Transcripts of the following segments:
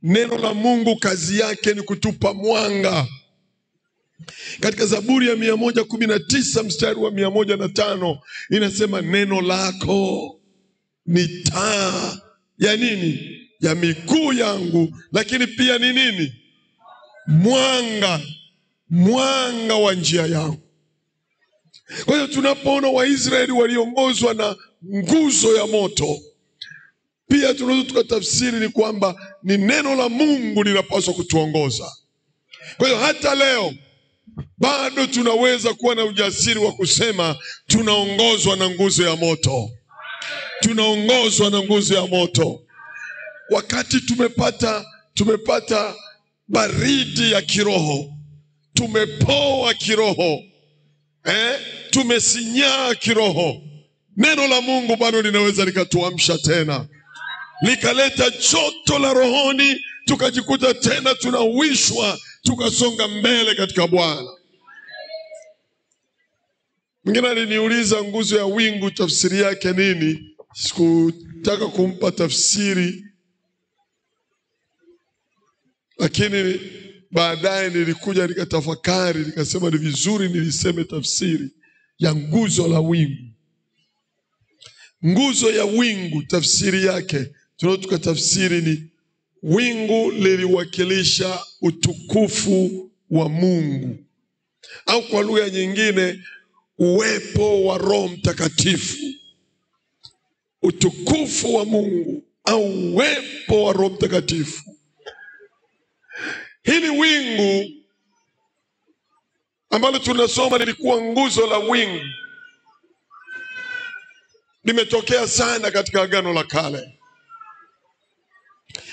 Neno la Mungu kazi yake ni kutupa mwanga. Katika Zaburi ya 119 mstari wa 105 inasema neno lako ni taa ya nini? Ya miguu yangu, lakini pia ni nini? Mwanga wa njia yangu. Kwa hiyo tunapoona Waisraeli waliongozwa na nguzo ya moto, pia tunaweza tukatafsiri ni kwamba ni neno la Mungu linapaswa kutuongoza. Kwa hiyo hata leo bado tunaweza kuwa na ujasiri wa kusema tunaongozwa na nguzo ya moto. Tunaongozwa na nguzo ya moto. Wakati tumepata baridi ya kiroho, tumepoa kiroho, tumesinyaa kiroho, neno la Mungu bado linaweza likatuamsha tena, likaleta joto la rohoni, tukajikuta tena tunawishwa, tukasonga mbele katika Bwana. Mwingine aliniuliza nguzo ya wingu tafsiri yake nini? Sikutaka kumpa tafsiri, lakini baadaye nilikuja nikatafakari, nikasema ni vizuri niliseme tafsiri ya nguzo la wingu. Nguzo ya wingu tafsiri yake tunaweza tukatafsiri ni wingu liliwakilisha utukufu wa Mungu, au kwa lugha nyingine uwepo wa Roho Mtakatifu. Utukufu wa Mungu au uwepo wa Roho Mtakatifu. Hili wingu ambalo tunasoma lilikuwa nguzo la wingu, limetokea sana katika Agano la Kale.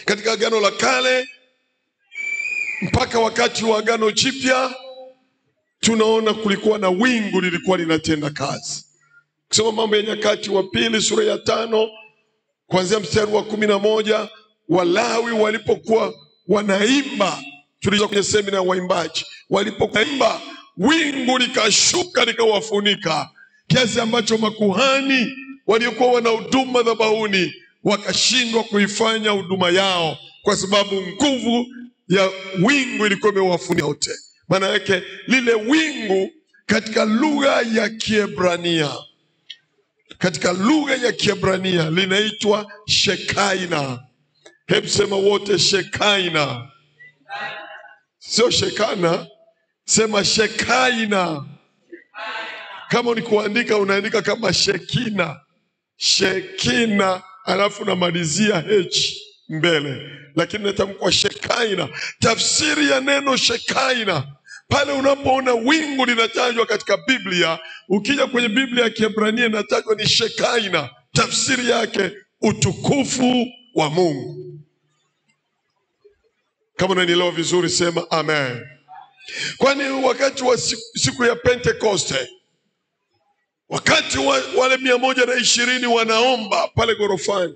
Katika Agano la Kale mpaka wakati wa Agano Jipya tunaona kulikuwa na wingu lilikuwa linatenda kazi. Kusoma Mambo ya Nyakati wa Pili sura ya 5 kuanzia mstari wa 11, Walawi walipokuwa wanaimba, tulizo kwenye semina ya waimbaji, walipoimba wingu likashuka likawafunika, kiasi ambacho makuhani waliokuwa wana huduma madhabahuni wakashindwa kuifanya huduma yao kwa sababu nguvu ya wingu ilikuwa imewafunika wote. Maana yake lile wingu katika lugha ya Kiebrania, linaitwa Shekaina. Hebu sema wote Shekaina. Sio Shekana, sema Shekaina. Kama ni kuandika unaandika kama Shekina. Shekina alafu unamalizia H mbele, lakini natamkwa Shekaina. Tafsiri ya neno Shekaina, pale unapoona wingu linatajwa katika Biblia, ukija kwenye Biblia ya Kiebrania inatajwa ni Shekaina. Tafsiri yake utukufu wa Mungu. Kama unanielewa vizuri sema amen. Kwani wakati wa siku ya Pentekoste, wakati wale 120 wanaomba pale gorofani,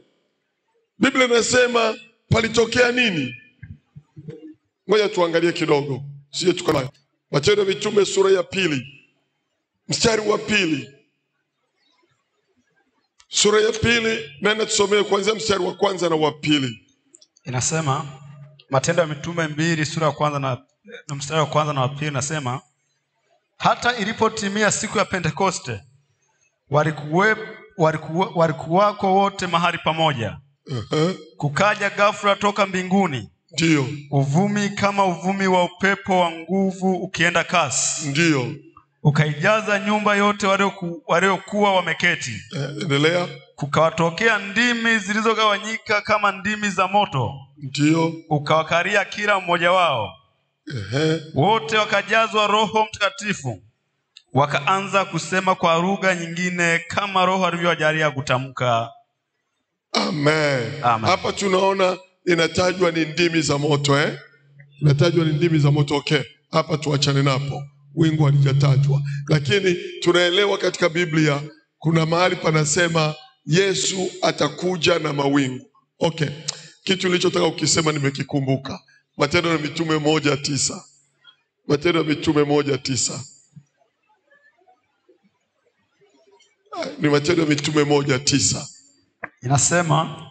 Biblia inasema palitokea nini? Ngoja tuangalie kidogo, sije tukala. Matendo ya Mitume sura ya 2 mstari wa 2. Sura ya 2 nenda tusomee kuanzia mstari wa 1 na wa 2. Inasema Matendo ya Mitume 2 sura ya 1 na mstari wa 1 na wa 2 inasema, hata ilipotimia siku ya Pentekoste walikuwako wote mahali pamoja. Kukaja ghafla toka mbinguni, ndio, uvumi kama uvumi wa upepo wa nguvu ukienda kasi, ndio, ukaijaza nyumba yote waliokuwa wameketi. Endelea. Kukawatokea ndimi zilizogawanyika kama ndimi za moto, ndio, ukawakaria kila mmoja wao. Wote wakajazwa Roho Mtakatifu, wakaanza kusema kwa lugha nyingine kama Roho alivyowajalia kutamka. Amen. Hapa tunaona inatajwa ni ndimi za moto, inatajwa ni ndimi za moto. Okay, hapa tuachane napo, wingu halijatajwa, lakini tunaelewa katika Biblia kuna mahali panasema Yesu atakuja na mawingu. Okay, kitu nilichotaka ukisema nimekikumbuka. Matendo ya Mitume 1:9. Matendo ya Mitume 1:9. Ni Matendo ya Mitume 1:9. Inasema,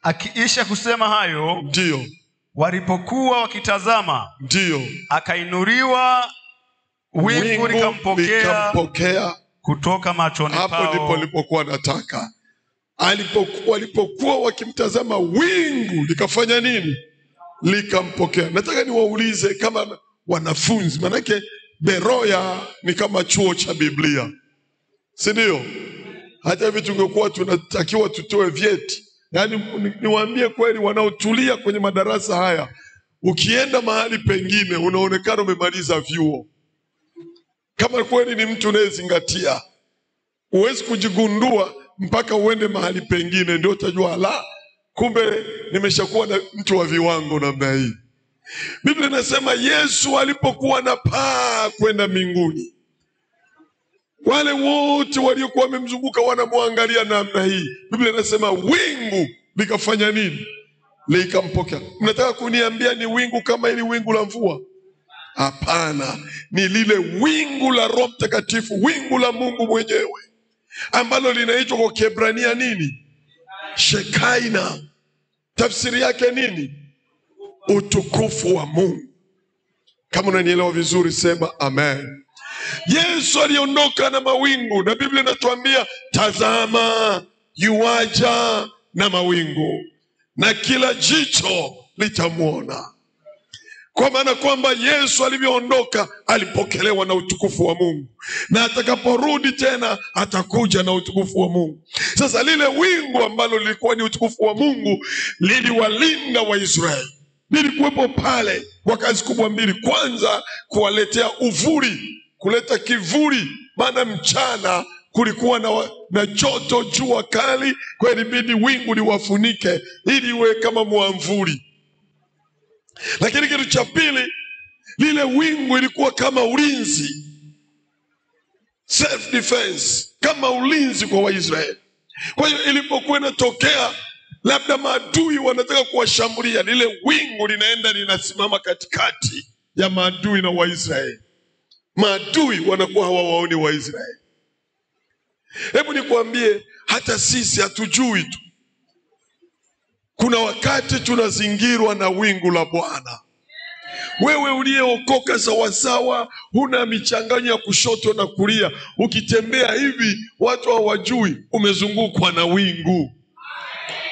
akiisha kusema hayo, ndio, Walipokuwa wakitazama, ndio akainuliwa, wingu likampokea kutoka machoni pao. Hapo ndipo nilipokuwa nataka. Walipokuwa wakimtazama, wingu likafanya nini? Likampokea. Nataka niwaulize kama wanafunzi, manake Beroya ni kama chuo cha Biblia, si ndio? Hata hivi tungekuwa tunatakiwa tutoe vyeti. Yaani niwaambie kweli, wanaotulia kwenye madarasa haya, ukienda mahali pengine unaonekana umemaliza vyuo. Kama kweli ni mtu unayezingatia, huwezi kujigundua mpaka uende mahali pengine ndio utajua, la, kumbe nimeshakuwa na mtu wa viwango namna hii. Biblia inasema Yesu alipokuwa na paa kwenda mbinguni, wale wote waliokuwa wamemzunguka wanamwangalia namna hii. Biblia inasema wingu likafanya nini? Likampokea. Mnataka kuniambia ni wingu kama ili wingu la mvua? Hapana, ni lile wingu la Roho Mtakatifu, wingu la Mungu mwenyewe, ambalo linaitwa kwa Kiebrania nini? Shekaina. Tafsiri yake nini? Utukufu wa Mungu. Kama unanielewa vizuri sema amen. Yesu aliondoka na mawingu, na Biblia inatuambia tazama yuaja na mawingu, na kila jicho litamuona. Kwa maana kwamba Yesu alivyoondoka alipokelewa na utukufu wa Mungu, na atakaporudi tena atakuja na utukufu wa Mungu. Sasa lile wingu ambalo lilikuwa ni utukufu wa Mungu liliwalinda Waisraeli. Lilikuwepo pale kwa kazi kubwa mbili. Kwanza, kuwaletea uvuli, kuleta kivuli, maana mchana kulikuwa na joto, jua kali, kwa ilibidi wingu liwafunike ili iwe kama mwamvuli. Lakini kitu cha pili, lile wingu ilikuwa kama ulinzi, self defense, kama ulinzi kwa Waisraeli. Kwa hiyo ilipokuwa inatokea labda maadui wanataka kuwashambulia, lile wingu linaenda linasimama katikati ya maadui na Waisraeli. Maadui wanakuwa hawawaoni Waisraeli. Hebu nikwambie, hata sisi hatujui tu, kuna wakati tunazingirwa na wingu la Bwana. Wewe uliyeokoka sawasawa, huna michanganyo ya kushoto na kulia, ukitembea hivi watu hawajui umezungukwa na wingu.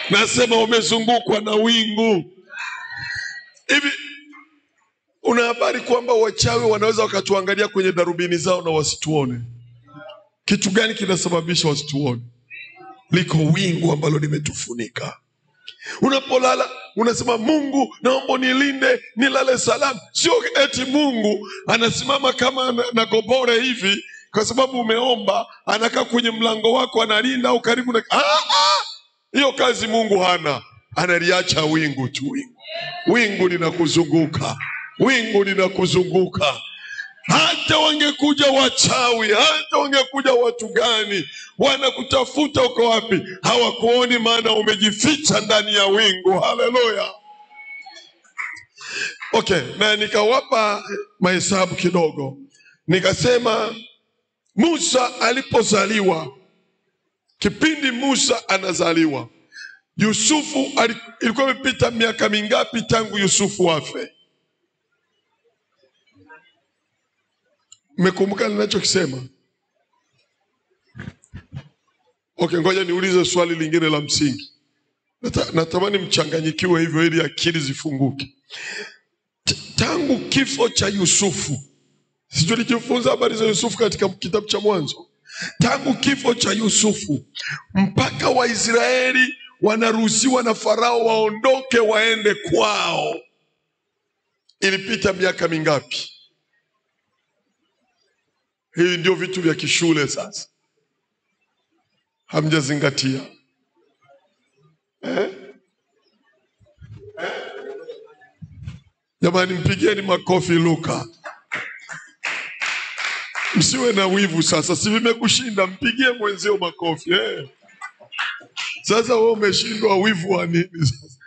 Nasema umezungukwa na wingu. Hivi una habari kwamba wachawi wanaweza wakatuangalia kwenye darubini zao na wasituone? Kitu gani kinasababisha wasituone? Liko wingu ambalo limetufunika. Unapolala unasema, Mungu naomba unilinde nilale salama. Sio eti Mungu anasimama kama na gobore hivi kwa sababu umeomba, anakaa kwenye mlango wako analinda au karibu na hiyo kazi Mungu hana. Analiacha wingu tu. Wingu linakuzunguka. Wingu linakuzunguka. Hata wangekuja wachawi, hata wangekuja watu gani, wanakutafuta uko wapi, hawakuoni, maana umejificha ndani ya wingu. Haleluya. Okay, na nikawapa mahesabu kidogo. Nikasema Musa alipozaliwa, kipindi Musa anazaliwa, Yusufu ilikuwa imepita miaka mingapi tangu Yusufu afe? Mmekumbuka ninachokisema? Okay, ngoja niulize swali lingine la msingi. Natamani mchanganyikiwe hivyo ili akili zifunguke. Tangu kifo cha Yusufu, sijui tulijifunza habari za Yusufu katika kitabu cha Mwanzo. Tangu kifo cha Yusufu mpaka Waisraeli wanaruhusiwa na Farao waondoke waende kwao, ilipita miaka mingapi? Hii ndio vitu vya kishule sasa. Hamjazingatia. Jamani, mpigieni makofi Luka. Msiwe na wivu sasa, si vimekushinda, mpigie mwenzio makofi. Sasa wewe umeshindwa, wivu wa nini sasa?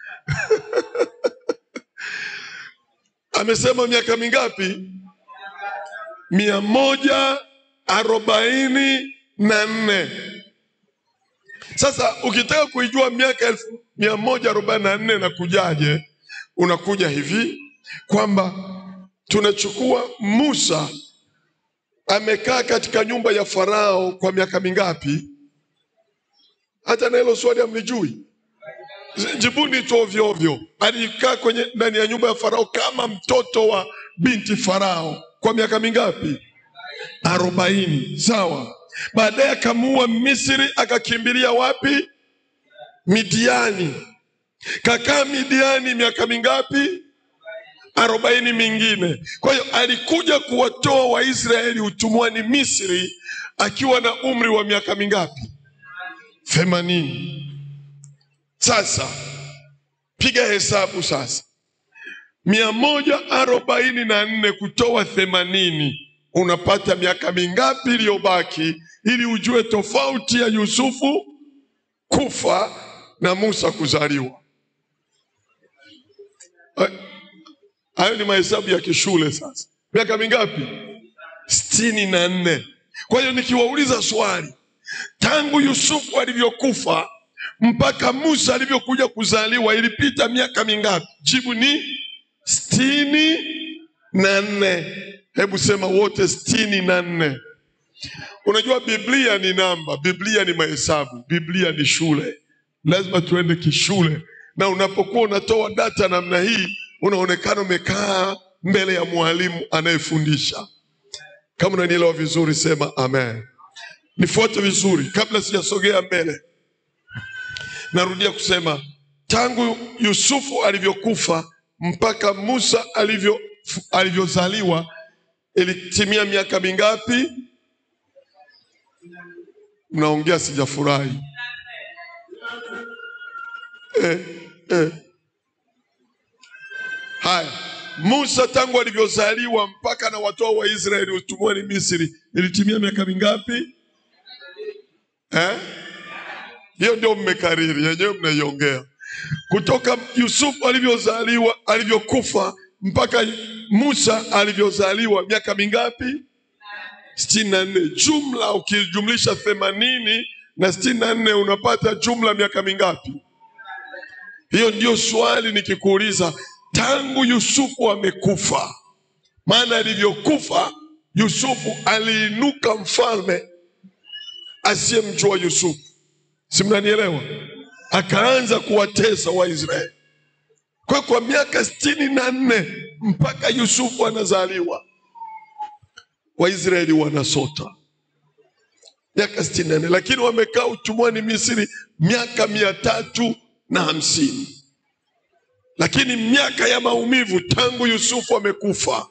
Amesema miaka mingapi? 144. Sasa ukitaka kuijua miaka 144 na kujaje, unakuja hivi kwamba tunachukua Musa amekaa katika nyumba ya Farao kwa miaka mingapi? Hata na hilo swali hamlijui. Jibuni tu ovyo ovyo. Alikaa ndani ya nyumba ya Farao kama mtoto wa binti Farao kwa miaka mingapi? 40. Sawa. Baadaye akamuua Misri, akakimbilia wapi? Midiani. Kakaa Midiani miaka mingapi? 40 mingine. Kwa hiyo alikuja kuwatoa Waisraeli utumwani Misri akiwa na umri wa miaka mingapi? 80. Sasa piga hesabu sasa. 144 kutoa 80, unapata miaka mingapi iliyobaki, ili ujue tofauti ya Yusufu kufa na Musa kuzaliwa. Hayo ni mahesabu ya kishule sasa. Miaka mingapi? 64. Kwa hiyo nikiwauliza swali, tangu Yusufu alivyokufa mpaka Musa alivyokuja kuzaliwa ilipita miaka mingapi? Jibu ni 64. Hebu sema wote 64. Unajua Biblia ni namba, Biblia ni mahesabu, Biblia ni shule. Lazima tuende kishule. Na unapokuwa unatoa data namna hii, unaonekana umekaa mbele ya mwalimu anayefundisha. Kama unanielewa vizuri sema amen. Nifuate vizuri kabla sijasogea mbele. Narudia kusema, tangu Yusufu alivyokufa mpaka Musa alivyozaliwa ilitimia miaka mingapi? Mnaongea sijafurahi. Haya, Musa tangu alivyozaliwa mpaka na watoa wa Israeli utumwani Misri ilitimia miaka mingapi? Hiyo ndio mmekariri, yenyewe mnaiongea. Kutoka Yusufu alivyokufa mpaka Musa alivyozaliwa miaka mingapi? 64. Jumla ukijumlisha 80 na 64 unapata jumla miaka mingapi? Hiyo ndio swali nikikuuliza, tangu Yusufu amekufa. Maana alivyokufa Yusufu aliinuka mfalme asiyemjua Yusufu. Si mnanielewa? Akaanza kuwatesa Waisraeli. Kwa miaka 64 mpaka Yusufu anazaliwa, Waisraeli wanasota. Miaka 64, lakini wamekaa utumwani Misri miaka 350. Lakini miaka ya maumivu tangu Yusufu amekufa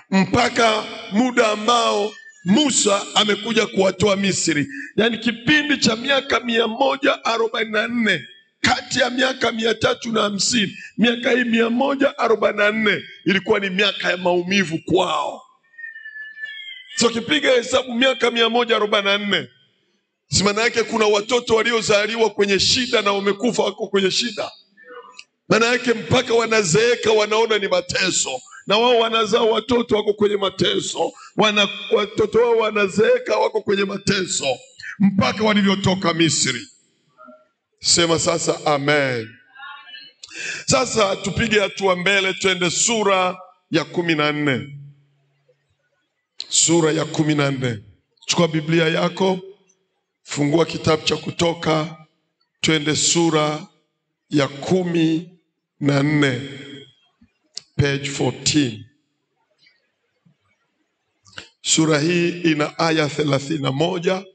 mpaka muda ambao Musa amekuja kuwatoa Misri. Yani kipindi cha miaka 144 kati ya miaka 350. Miaka hii 144 ilikuwa ni miaka ya maumivu kwao. So kipiga hesabu miaka 144, si maana yake kuna watoto waliozaliwa kwenye shida na wamekufa wako kwenye shida. Maana yake mpaka wanazeeka wanaona ni mateso, na wao wanazaa watoto wako kwenye mateso, watoto wao wanazeeka wako kwenye mateso mpaka walivyotoka Misri. Sema sasa amen. Sasa tupige hatua mbele, twende sura ya 14. Sura ya 14. Chukua Biblia yako, fungua kitabu cha Kutoka, twende sura ya 14, page 14. Sura hii ina aya 31.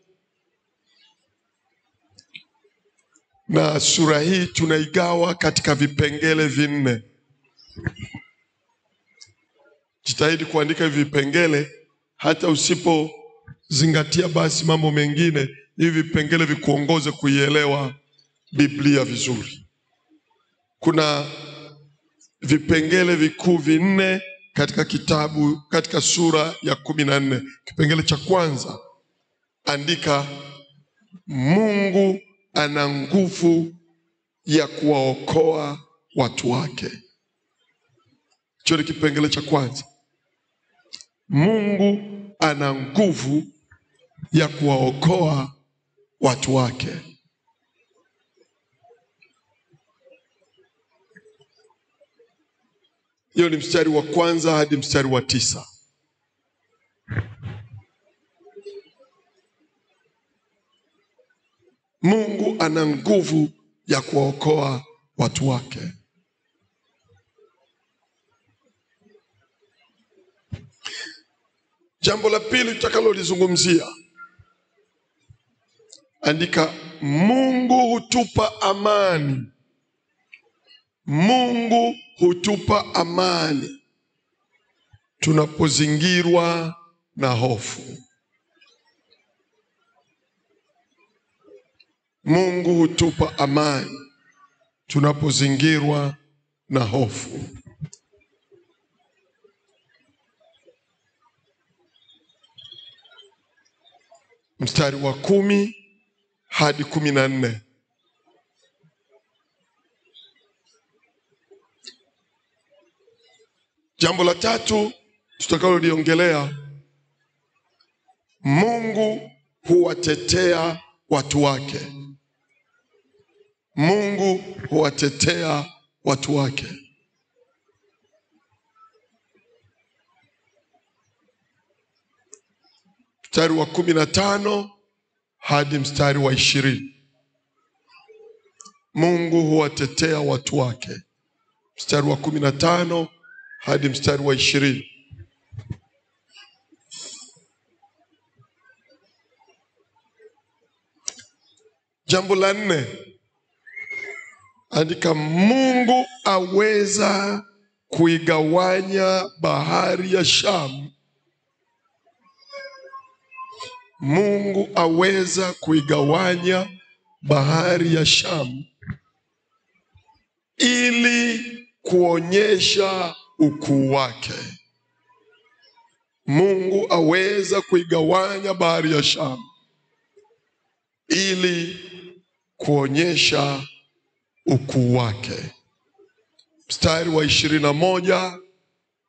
Na sura hii tunaigawa katika vipengele 4. Jitahidi kuandika hivi vipengele, hata usipozingatia basi mambo mengine, hivi vipengele vikuongoze kuielewa Biblia vizuri. Kuna vipengele vikuu 4 katika sura ya 14. Kipengele cha kwanza, andika Mungu ana nguvu ya kuwaokoa watu wake. Hicho ni kipengele cha kwanza. Mungu ana nguvu ya kuwaokoa watu wake. Hiyo ni mstari wa kwanza hadi mstari wa 9. Mungu ana nguvu ya kuwaokoa watu wake. Jambo la pili tutakalolizungumzia, andika, Mungu hutupa amani. Mungu hutupa amani tunapozingirwa na hofu. Mungu hutupa amani tunapozingirwa na hofu. Mstari wa 10 hadi 14. Jambo la tatu tutakaloliongelea, Mungu huwatetea watu wake. Mungu huwatetea watu wake. Mstari wa 15 hadi mstari wa 20. Mungu huwatetea watu wake. Mstari wa 15 hadi mstari wa 20. Jambo la 4, andika, Mungu aweza kuigawanya bahari ya Shamu. Mungu aweza kuigawanya bahari ya Shamu ili kuonyesha ukuu wake. Mungu aweza kuigawanya bahari ya Shamu ili kuonyesha ukuu wake. Mstari wa 21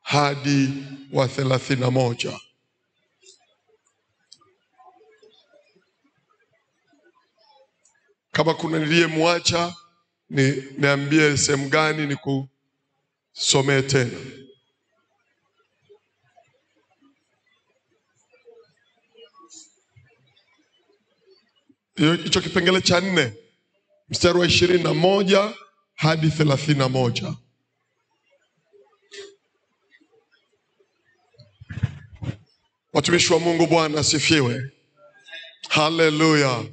hadi wa 31. Kama kuna niliyemwacha niambie sehemu gani nikusomee tena. Hicho kipengele cha 4, mstari wa 21 hadi 31. Watumishi wa Mungu, Bwana asifiwe. Haleluya.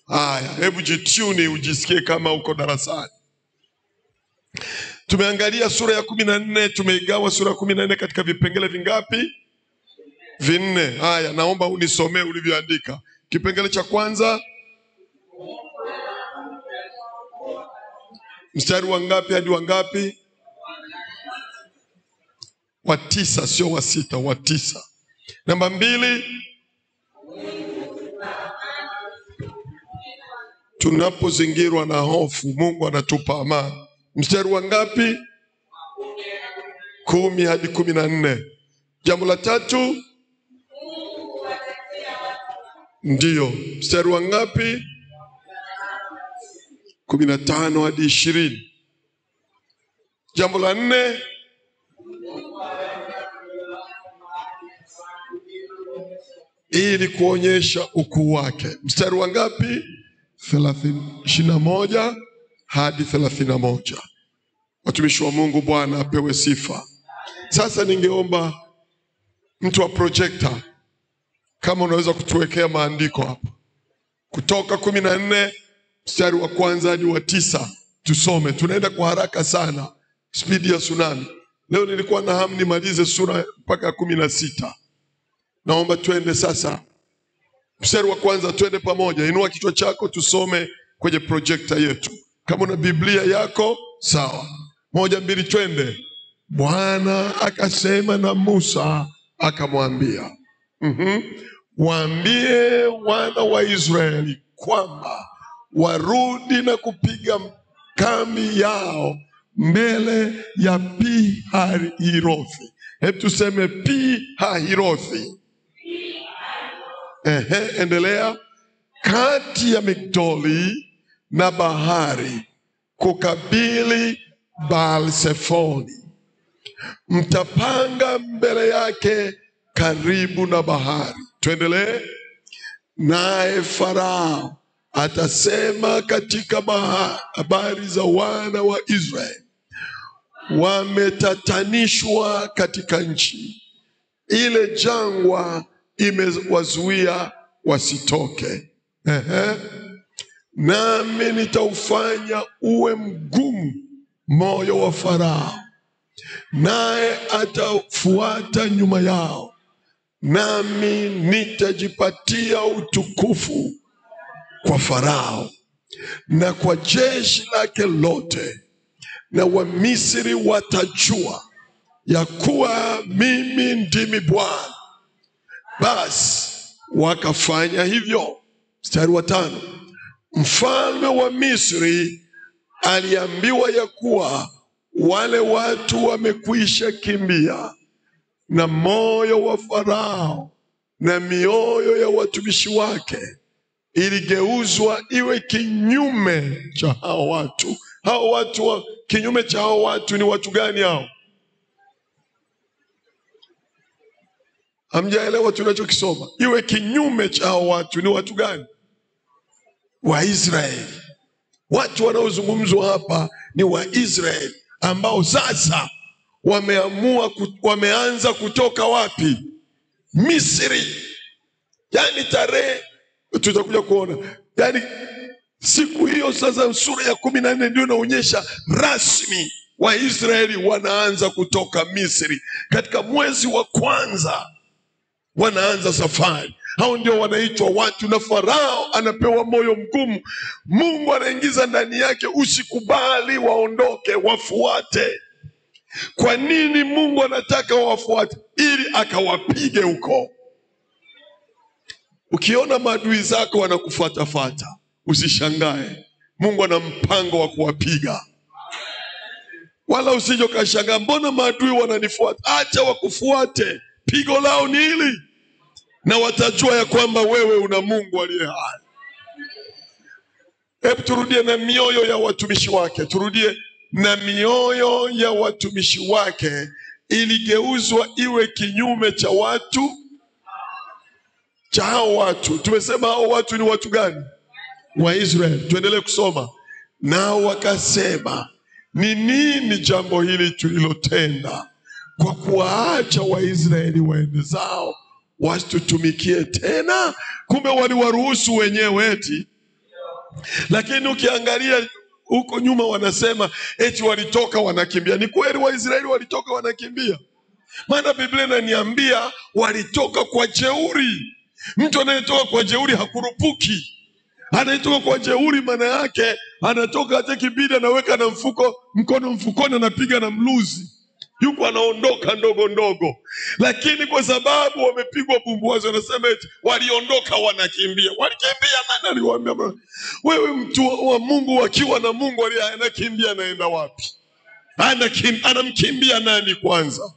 Haya, hebu jituni ujisikie kama uko darasani. Tumeangalia sura ya 14, tumeigawa sura ya 14 katika vipengele vingapi? 4. Haya, naomba unisomee ulivyoandika. Kipengele cha kwanza, mstari wa ngapi hadi wa ngapi? Wa 9, sio wa 6, wa 9. Namba 2, tunapozingirwa na hofu, Mungu anatupa amani. Mstari wa ngapi? 10 hadi 14. Jambo la 3, ndiyo, mstari wa ngapi? 15 hadi 20. Jambo la 4, ili kuonyesha ukuu wake. Mstari wa ngapi? 21 hadi 31. Watumishi wa Mungu, Bwana apewe sifa. Sasa ningeomba mtu wa projector, kama unaweza kutuwekea maandiko hapa. Kutoka 14 mstari wa kwanza hadi wa 9 tusome. Tunaenda kwa haraka sana, spidi ya tsunami. Leo nilikuwa na hamu nimalize sura mpaka 16. Naomba tuende sasa. Mstari wa kwanza, tuende pamoja. Inua kichwa chako tusome kwenye projector yetu. Kama una Biblia yako, sawa. 1, 2, twende. Bwana akasema na Musa akamwambia, waambie wana wa Israeli kwamba warudi na kupiga kambi yao mbele ya Pi-hahirothi. Hebu tuseme Pi-hahirothi. Endelea. Kati ya Migdoli na bahari kukabili Baal-Sefoni. mtapanga mbele yake karibu na bahari. Tuendelee. Naye Farao atasema katika habari za wana wa Israeli, wametatanishwa katika nchi ile, jangwa imewazuia wasitoke. Nami nitaufanya uwe mgumu moyo wa Farao, naye atafuata nyuma yao, nami nitajipatia utukufu kwa Farao na kwa jeshi lake lote, na Wamisri watajua ya kuwa mimi ndimi Bwana. Basi wakafanya hivyo. Mstari wa 5. Mfalme wa Misri aliambiwa ya kuwa wale watu wamekwisha kimbia, na moyo wa Farao na mioyo ya watumishi wake iligeuzwa iwe kinyume cha hao watu. Hao watu kinyume cha hao watu ni watu gani hao? Hamjaelewa tunachokisoma? Iwe kinyume cha hao watu ni watu gani? Waisraeli. Watu wanaozungumzwa hapa ni Waisraeli ambao sasa wameanza kutoka wapi? Misri. Yani tarehe tutakuja kuona. Yani siku hiyo sasa, sura ya 14 ndio inaonyesha rasmi Waisraeli wanaanza kutoka Misri. Katika mwezi wa kwanza wanaanza safari. Hao ndio wanaitwa watu, na Farao anapewa moyo mgumu. Mungu anaingiza ndani yake, usikubali waondoke, wafuate. Kwa nini Mungu anataka wafuate? Ili akawapige huko. Ukiona maadui zako wanakufuata, usishangae. Mungu ana mpango wa kuwapiga. Wala usije kashangaa, mbona maadui wananifuata? Acha wakufuate. Pigo lao ni hili, na watajua ya kwamba wewe una Mungu aliye hai. Hebu turudie na mioyo ya watumishi wake. Turudie. Na mioyo ya watumishi wake iligeuzwa iwe kinyume cha watu, cha hao watu. Tumesema hao watu ni watu gani? Waisraeli. Tuendelee kusoma. Nao wakasema, ni nini jambo hili tulilotenda kwa kuwaacha Waisraeli waende zao wasitutumikie tena? Kumbe waliwaruhusu wenyewe eti. Lakini ukiangalia huko nyuma wanasema eti walitoka wanakimbia. Ni kweli Waisraeli walitoka wanakimbia? Maana Biblia inaniambia walitoka kwa jeuri. Mtu anayetoka kwa jeuri hakurupuki. Anayetoka kwa jeuri maana yake anatoka hata kibidi anaweka na mkono mfukoni, anapiga na mluzi, yuko anaondoka ndogo ndogo. Lakini kwa sababu wamepigwa bumbuazi, wanasema eti waliondoka wanakimbia. Walikimbia nani? Aliwaambia wewe, mtu wa Mungu wakiwa na Mungu anakimbia anaenda wapi? Anamkimbia nani kwanza?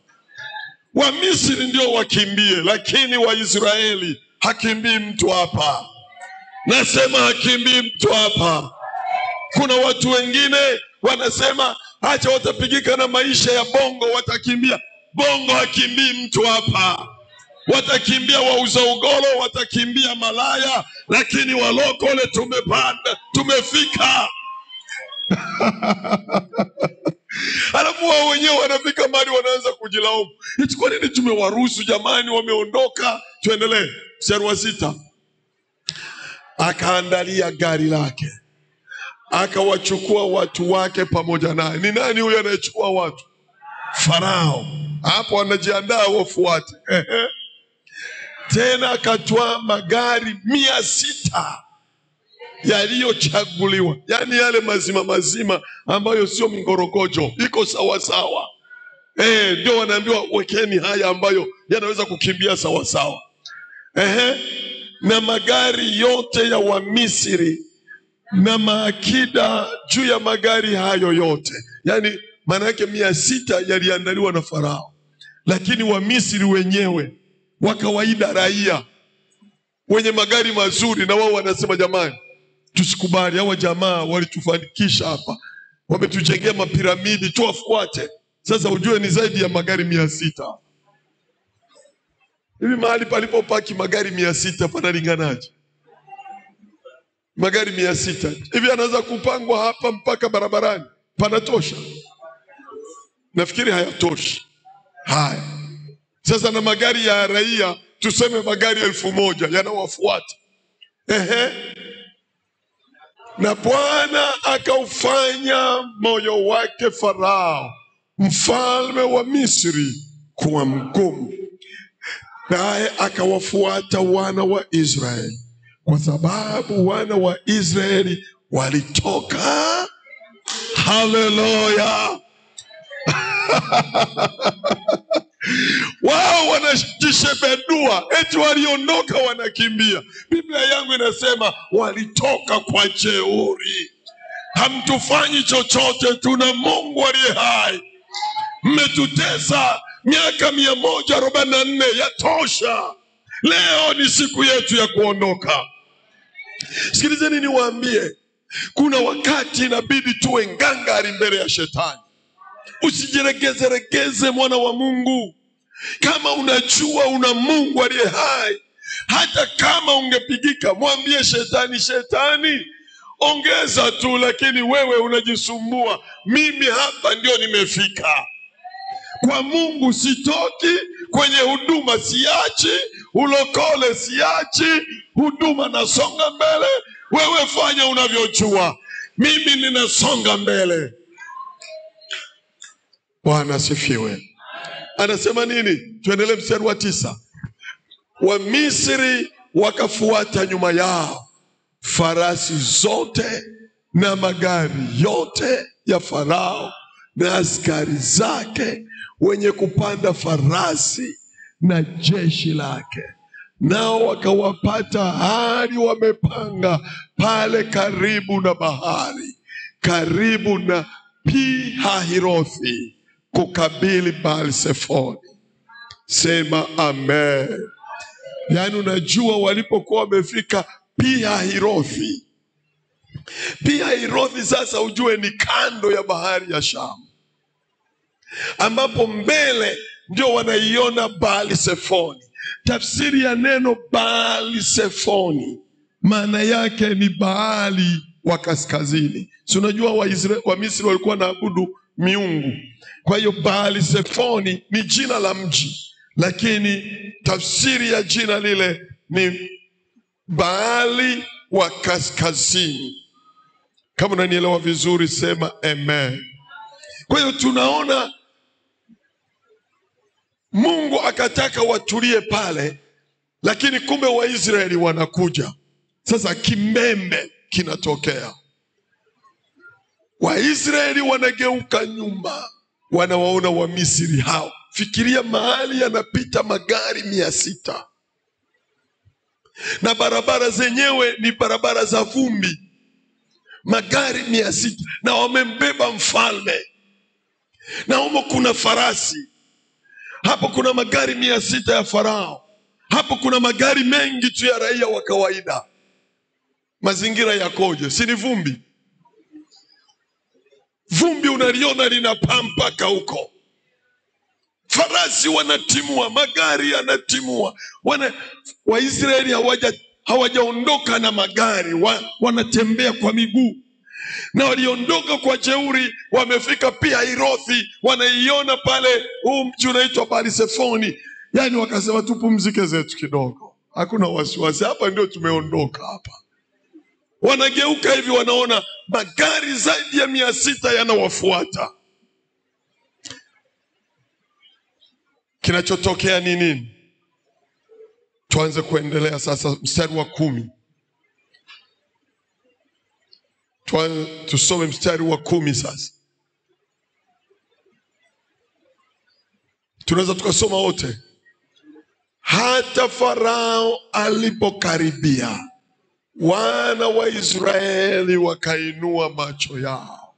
Wa Misri ndio wakimbie, lakini Waisraeli hakimbii mtu hapa. Nasema hakimbii mtu hapa. Kuna watu wengine wanasema acha watapigika na maisha ya bongo, watakimbia. Bongo hakimbii mtu hapa. Watakimbia wauza ugoro, watakimbia malaya, lakini walokole tumepanda, tumefika. Alafu wao wenyewe wanafika mahali wanaanza kujilaumu. Eti kwa nini tumewaruhusu jamani, wameondoka? Tuendelee. Mstari wa 6. Akaandalia gari lake, akawachukua watu wake pamoja naye. Ni nani huyo anayechukua watu? Farao. Hapo anajiandaa wafuate. Tena akatwaa magari 600 yaliyochaguliwa, yani yale mazima ambayo sio mingorogojo, iko sawa sawa. Ndio wanaambiwa wekeni haya ambayo yanaweza kukimbia sawa sawa. Na magari yote ya Wamisri na maakida juu ya magari hayo yote. Yani maana yake 600 yaliandaliwa na Farao, lakini Wamisri wenyewe wa kawaida, raia wenye magari mazuri, na wao wanasema jamani, tusikubali. Hawa jamaa walitufanikisha hapa, wametujengea mapiramidi, tuwafuate. Sasa ujue ni zaidi ya magari 600. Hivi mahali palipopaki magari 600 panalinganaje? Magari 600 hivi anaweza kupangwa hapa mpaka barabarani, panatosha? Nafikiri hayatoshi. Haya, sasa na magari ya raia, tuseme magari 1000 yanawafuata. Na Bwana akaufanya moyo wake Farao mfalme wa Misri kuwa mgumu, naye akawafuata wana wa Israeli, kwa sababu wana wa Israeli walitoka. Haleluya! Wao wanajishebedua eti waliondoka wanakimbia. Biblia yangu inasema walitoka kwa jeuri. Hamtufanyi chochote, tuna Mungu aliye hai. Mmetutesa miaka 144, yatosha. Leo ni siku yetu ya kuondoka. Sikilizeni niwaambie, kuna wakati inabidi tuwe ngangari mbele ya shetani. Usijiregeze mwana wa Mungu. Kama unajua una Mungu aliye hai, hata kama ungepigika, mwambie shetani, shetani ongeza tu, lakini wewe unajisumbua. Mimi hapa ndio nimefika. Kwa Mungu sitoki, kwenye huduma siachi, ulokole siachi, huduma nasonga mbele. Wewe fanya unavyojua, mimi ninasonga mbele. Bwana asifiwe. Anasema nini? Tuendelee mstari wa 9. Wamisri wakafuata nyuma yao, farasi zote na magari yote ya Farao na askari zake wenye kupanda farasi na jeshi lake. Nao wakawapata hadi wamepanga pale karibu na bahari, karibu na Pi-Hahirothi, kukabili Baal-Sefoni. Sema amen. Yaani unajua walipokuwa wamefika Pi-Hahirothi. Pi-Hahirothi sasa ujue ni kando ya bahari ya Shamu, ambapo mbele ndio wanaiona Baal-Sefoni. Tafsiri ya neno Baal-Sefoni maana yake ni Baali wa kaskazini. Si unajua wa Misri walikuwa naabudu miungu. Kwa hiyo Baal-Sefoni ni jina la mji, lakini tafsiri ya jina lile ni Baali wa kaskazini. Kama unanielewa vizuri sema amen. Kwa hiyo tunaona Mungu akataka watulie pale, lakini kumbe Waisraeli wanakuja. Sasa kimbembe kinatokea. Waisraeli wanageuka nyuma, wanawaona Wamisri hao. Fikiria mahali yanapita magari 600. Na barabara zenyewe ni barabara za vumbi. Magari 600 na wamembeba mfalme. Na humo kuna farasi. Hapo kuna magari 600 ya Farao. Hapo kuna magari mengi tu ya raia wa kawaida. Mazingira yakoje? Si ni vumbi? Vumbi unaliona linapampaka huko. Farasi wanatimua, magari yanatimua. Waisraeli hawajaondoka na magari, wanatembea kwa miguu. Na waliondoka kwa jeuri, wamefika Pi-Hahirothi, wanaiona pale huu mji unaitwa Baal-Sefoni. Yaani wakasema tupumzike zetu kidogo. Hakuna wasiwasi, hapa ndio tumeondoka hapa. Wanageuka hivi, wanaona magari zaidi ya 600 yanawafuata. Kinachotokea ni nini? Tuanze kuendelea sasa mstari wa 10. Tusome mstari wa 10 sasa. Tunaweza tukasoma wote. Hata Farao alipokaribia, wana wa Israeli wakainua macho yao.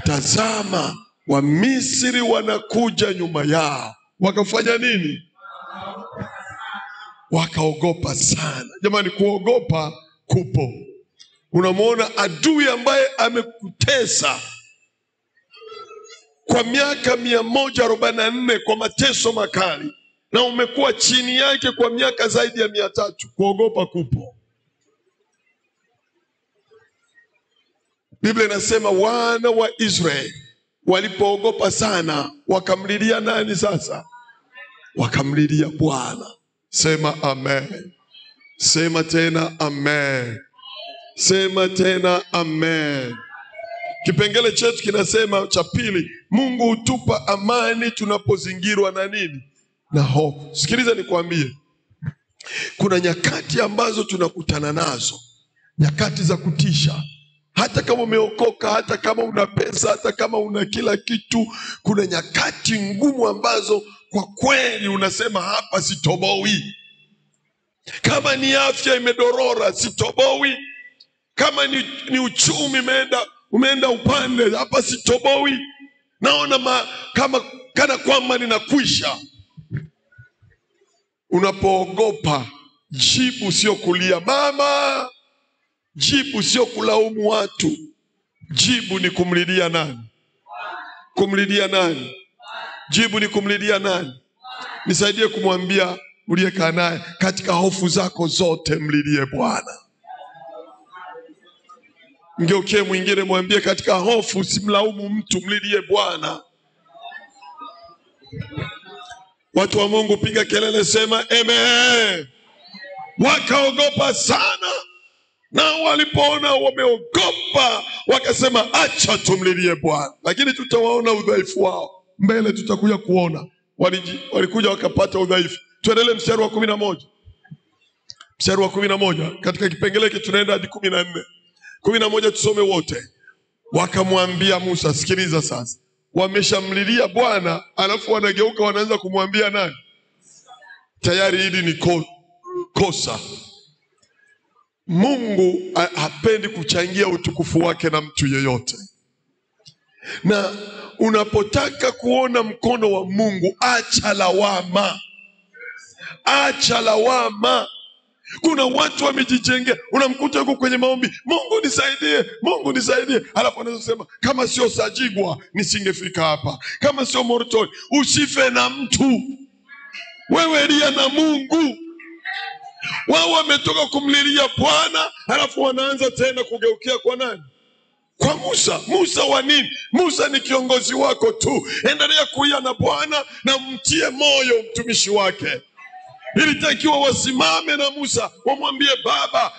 Tazama, Wamisri wanakuja nyuma yao. Wakafanya nini? Wakaogopa sana. Jamani, kuogopa kupo. Unamwona adui ambaye amekutesa kwa miaka 144 kwa mateso makali, na umekuwa chini yake kwa miaka zaidi ya 300, kuogopa kupo. Biblia inasema wana wa Israeli walipoogopa sana, wakamlilia nani sasa? Wakamlilia Bwana. Sema amen. Sema tena amen. Sema tena amen. Kipengele chetu kinasema cha pili, Mungu hutupa amani tunapozingirwa na nini? Na hofu. Sikiliza nikwambie, kuna nyakati ambazo tunakutana nazo, nyakati za kutisha. Hata kama umeokoka, hata kama una pesa, hata kama una kila kitu, kuna nyakati ngumu ambazo kwa kweli unasema hapa sitoboi. Kama ni afya imedorora, sitoboi. Kama ni uchumi umeenda upande, hapa sitoboi. Naona kana kwamba ninakwisha. Unapoogopa, jibu sio kulia mama, jibu sio kulaumu watu, jibu ni kumlilia nani? Kumlilia nani? Jibu ni kumlilia nani? Nisaidie kumwambia uliyekaa naye, katika hofu zako zote mlilie Bwana. Mgeukie mwingine mwambie, katika hofu simlaumu mtu, mlilie Bwana. Watu wa Mungu piga kelele, sema amen. Wakaogopa sana, na walipoona wameogopa wakasema acha tumlilie Bwana. Lakini tutawaona udhaifu wao mbele, tutakuja kuona walikuja wakapata udhaifu. Tuendelee mstari wa 11. Mstari wa 11 katika kipengele hiki tunaenda hadi 14. 11 tusome wote. Wakamwambia Musa, sikiliza sasa. Wameshamlilia Bwana, alafu wanageuka wanaanza kumwambia nani? Tayari hili ni kosa. Mungu hapendi kuchangia utukufu wake na mtu yeyote. Na unapotaka kuona mkono wa Mungu, acha lawama. Acha lawama. Kuna watu wamejijengea, unamkuta yuko kwenye maombi, Mungu nisaidie, Mungu nisaidie. Alafu anaweza kusema kama sio Sajigwa nisingefika hapa, kama sio Morton. Usife na mtu, wewe lia na Mungu. Wao wametoka kumlilia Bwana, alafu wanaanza tena kugeukia kwa nani? Kwa Musa. Musa wa nini? Musa ni kiongozi wako tu. Endelea kulia na Bwana na mtie moyo mtumishi wake. Ilitakiwa wasimame na Musa, wamwambie Baba,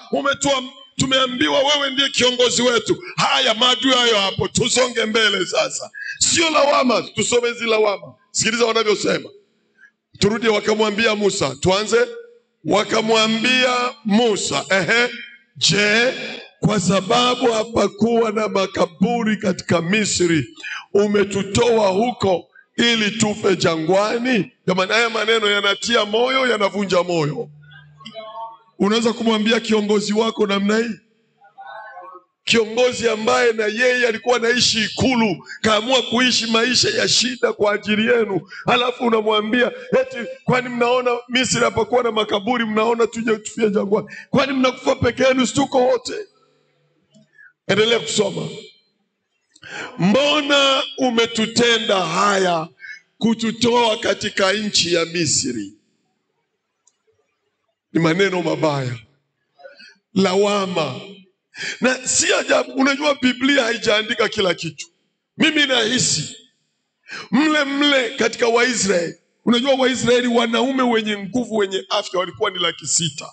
tumeambiwa wewe ndiye kiongozi wetu. Haya, maadui hayo hapo, tusonge mbele sasa. Sio lawama, tusome zile lawama. Sikiliza wanavyosema. Turudi, wakamwambia Musa, tuanze. Wakamwambia Musa, je, kwa sababu hapakuwa na makaburi katika Misri, umetutoa huko ili tufe jangwani? Jamani, haya maneno yanatia moyo, yanavunja moyo. Unaweza kumwambia kiongozi wako namna hii? Kiongozi ambaye na yeye alikuwa anaishi ikulu, kaamua kuishi maisha ya shida kwa ajili yenu. Halafu unamwambia eti kwani mnaona Misri hapakuwa na makaburi, mnaona tuje tufie jangwani? Kwani mnakufa peke yenu, situko wote? Endelea kusoma. Mbona umetutenda haya kututoa katika nchi ya Misri? Ni maneno mabaya, lawama. Na si ajabu, unajua Biblia haijaandika kila kitu. Mimi nahisi mle katika Waisraeli, unajua Waisraeli wanaume wenye nguvu, wenye afya walikuwa ni 600,000.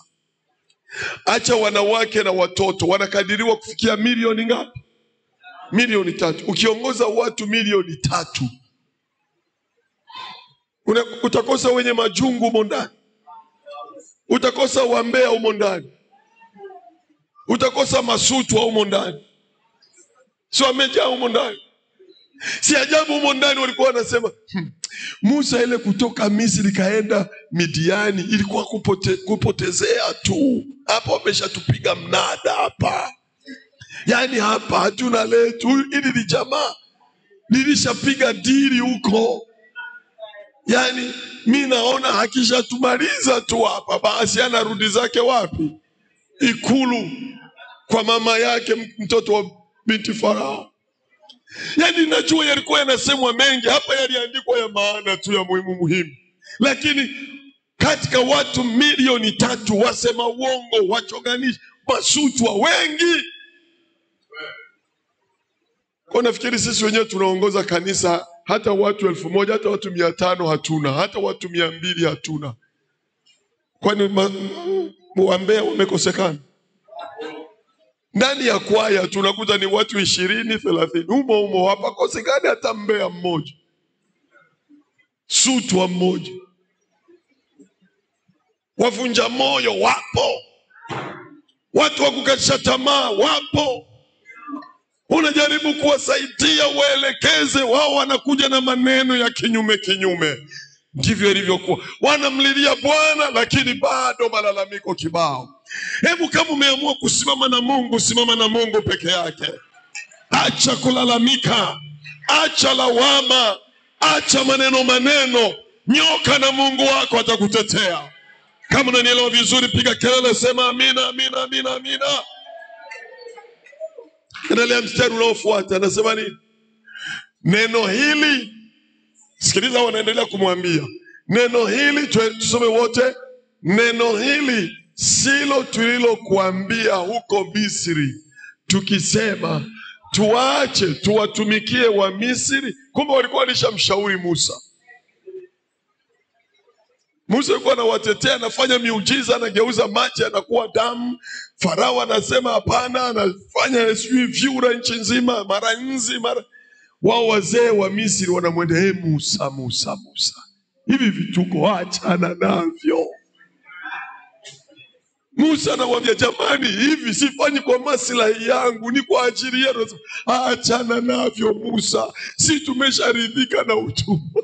Acha wanawake na watoto, wanakadiriwa kufikia milioni ngapi? Milioni 3. Ukiongoza watu milioni 3, utakosa wenye majungu humo ndani, utakosa wambea humo ndani, utakosa masutu humo ndani. Sio wamejaa humo ndani. Si ajabu humo ndani walikuwa wanasema Musa, ile kutoka Misri kaenda Midiani ilikuwa kupotezea tu. Hapa wameshatupiga mnada hapa. Yaani hapa hatuna letu. Ili ni jamaa nilishapiga dili huko. Yaani mimi naona hakisha tumaliza tu hapa, basi anarudi zake wapi? Ikulu kwa mama yake, mtoto wa binti Farao. Yaani najua yalikuwa yanasemwa mengi hapa, yaliandikwa ya maana tu, ya muhimu, lakini katika watu milioni 3 wasema uongo, wachonganishi, masutwa wengi. Kwa nafikiri sisi wenyewe tunaongoza kanisa, hata watu 1000, hata watu 500 hatuna, hata watu 200 hatuna. Kwani Wambea wamekosekana? Ndani ya kwaya tunakuta ni watu 20, 30. Umo hapa kosekani hata Mbea mmoja, sutwa mmoja. Wavunja moyo wapo, watu wa kukatisha tamaa wapo. Unajaribu kuwasaidia waelekeze, wao wanakuja na maneno ya kinyume. Ndivyo ilivyokuwa. Wanamlilia Bwana lakini bado malalamiko kibao. Hebu kama umeamua kusimama na Mungu, simama na Mungu peke yake. Acha kulalamika, acha lawama, acha maneno. Nyoka na Mungu wako atakutetea. Kama unanielewa vizuri, piga kelele, sema amina. Endelea mstari unaofuata, anasema nini? Neno hili, sikiliza, wanaendelea kumwambia neno hili, tusome wote. Neno hili silo tulilokuambia huko Misri, tukisema tuache tuwatumikie wa Misri. Kumbe walikuwa walishamshauri Musa. Musa alikuwa anawatetea, anafanya miujiza, anageuza maji yanakuwa damu. Farao anasema hapana, anafanya vyura nchi nzima, mara nzi. Wao wazee wa Misri wanamwendea, Musa, hivi vituko achana navyo. Musa anawaambia, jamani, hivi sifanyi kwa maslahi yangu, ni kwa ajili yenu. Achana navyo Musa, si tumesharidhika na utumwa.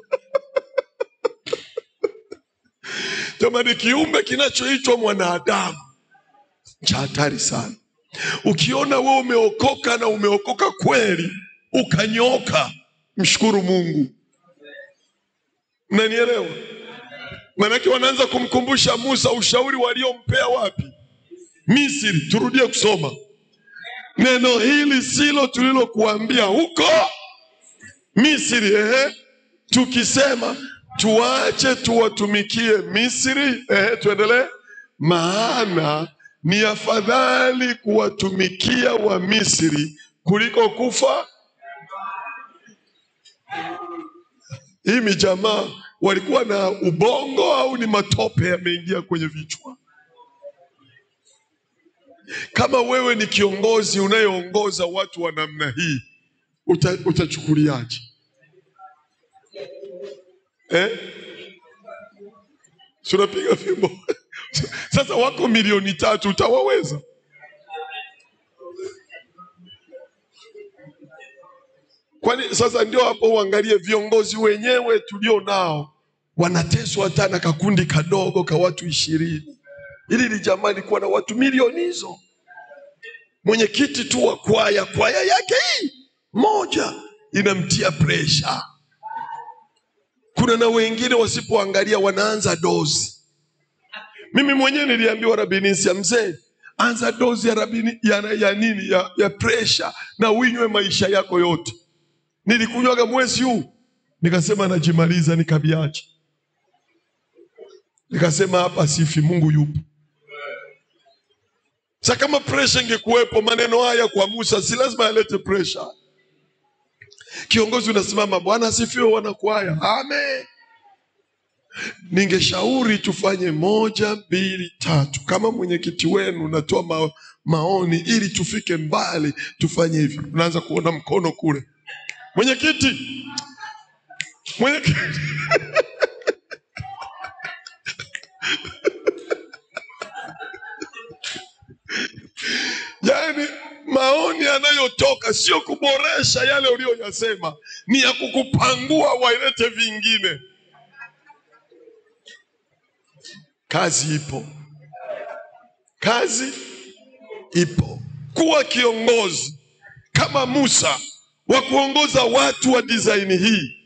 Jamani, kiumbe kinachoitwa mwanadamu cha hatari sana. Ukiona wewe umeokoka na umeokoka kweli, ukanyoka, mshukuru Mungu. Mnanielewa? Maanake wanaanza kumkumbusha Musa ushauri waliompea wapi? Misri. Turudie kusoma. Neno hili silo tulilokuambia huko Misri, tukisema tuache tuwatumikie Misri. Tuendelee. Maana ni afadhali kuwatumikia wa Misri kuliko kufa. Hii jamaa walikuwa na ubongo au ni matope yameingia kwenye vichwa? Kama wewe ni kiongozi unayeongoza watu wa namna hii, utachukuliaje? Tunapiga fimbo. Sasa wako milioni 3, utawaweza? Kwani sasa ndio hapo uangalie viongozi wenyewe tulio nao wanateswa hata na kakundi kadogo ka watu 20. Ili jamaa likuwa na watu milioni hizo. Mwenyekiti tu wa kwaya yake hii moja inamtia pressure. Kuna na wengine wasipoangalia wanaanza dozi. Mimi mwenyewe niliambiwa Rabinisia, mzee, anza dozi ya rabini ya pressure na uinywe maisha yako yote. Nilikunywaga mwezi huu, nikasema najimaliza, nikabiacha. Nikasema hapa sifi, Mungu yupo. Sasa kama pressure ingekuwepo, maneno haya kwa Musa si lazima alete pressure. Kiongozi unasimama, Bwana asifiwe wanakwaya, amen. Ningeshauri tufanye 1, 2, 3. Kama mwenyekiti wenu natoa maoni ili tufike mbali, tufanye hivi. Unaanza kuona mkono kule. Mwenyekiti. Yaani maoni yanayotoka sio kuboresha yale uliyoyasema, ni ya kukupangua wailete vingine. Kazi ipo. Kuwa kiongozi kama Musa wa kuongoza watu wa design hii,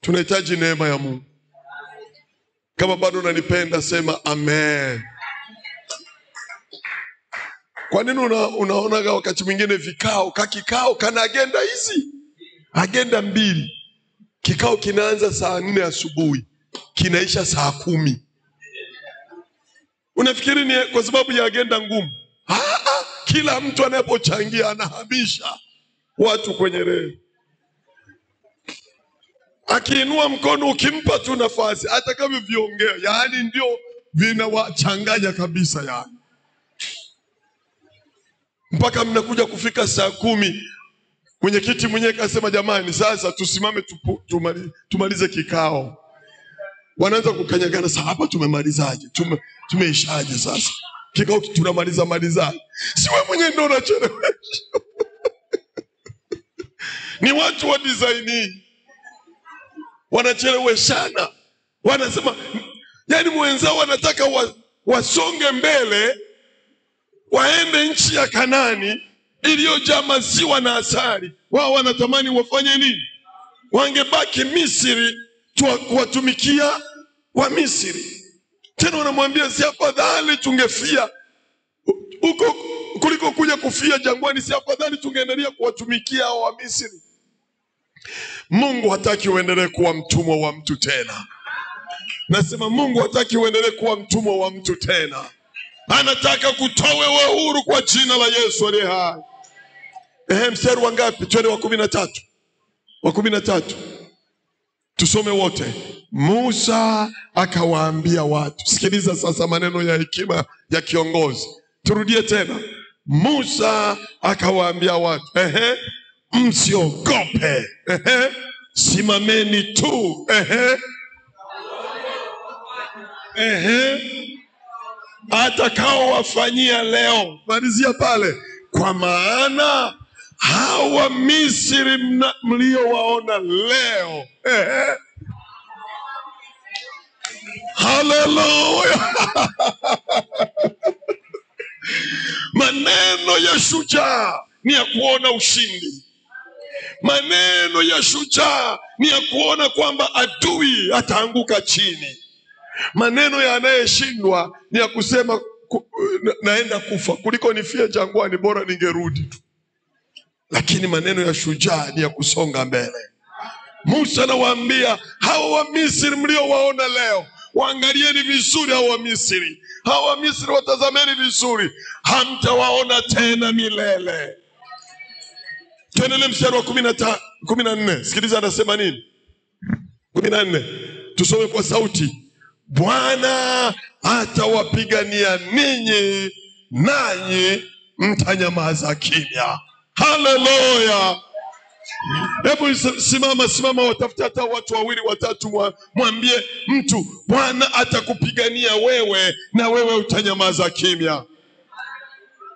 tunahitaji neema ya Mungu. Kama bado unanipenda sema amen. Kwa nini unaonaga wakati mwingine kikao kana agenda hizi? Agenda 2. Kikao kinaanza saa 4 asubuhi, kinaisha saa 10. Unafikiri ni kwa sababu ya agenda ngumu? Kila mtu anapochangia anahamisha watu kwenye reli. Akiinua mkono ukimpa tu nafasi, hata kama viongea, yaani ndio vinawachanganya kabisa yani. Mpaka mnakuja kufika saa 10, mwenyekiti mwenyewe kasema jamani sasa tusimame tumalize kikao. Wanaanza kukanyagana, sasa hapa tumemalizaje? Tumeishaje sasa? Kikao tunamalizaje? Si wewe mwenyewe ndio unachelewesha. Ni watu wa design hii. Wanacheleweshana. Wanasema yani mwenzao wanataka wasonge mbele, waende nchi ya Kanaani iliyojaa maziwa na asali. Wao wanatamani wafanye nini? Wangebaki Misri kuwatumikia wa Misri. Tena wanamwambia si afadhali tungefia huko kuliko kuja kufia jangwani, si afadhali tungeendelea kuwatumikia hao wa Misri. Mungu hataki uendelee kuwa mtumwa wa mtu tena. Nasema Mungu hataki uendelee kuwa mtumwa wa mtu tena. Anataka kutoa wewe huru kwa jina la Yesu aliye hai. Mstari wa ngapi? Twende wa 13. Wa 13. Tusome wote. Musa akawaambia watu. Sikiliza sasa maneno ya hekima ya kiongozi. Turudie tena. Musa akawaambia watu. Msiogope. Simameni tu. Atakao wafanyia leo. Malizia pale. Kwa maana hawa Misri mliowaona leo. Haleluya. Maneno ya shujaa ni ya kuona ushindi. Maneno ya shujaa ni ya kuona kwamba adui ataanguka chini. Maneno ya anayeshindwa ni ya kusema naenda kufa, kuliko nifie jangwani bora ningerudi tu. Lakini maneno ya shujaa ni ya kusonga mbele. Musa anawaambia hawa wa Misri mliowaona leo, waangalieni vizuri hawa wa Misri. Hawa wa Misri watazameni vizuri, hamtawaona tena milele. Tuendelee mstari wa 14. Sikiliza anasema nini? 14. Tusome kwa sauti. Bwana atawapigania ninyi, nanyi mtanyamaza kimya. Haleluya. Hebu simama watafuta hata watu 2 watatu, mwambie mtu Bwana atakupigania wewe na wewe utanyamaza kimya.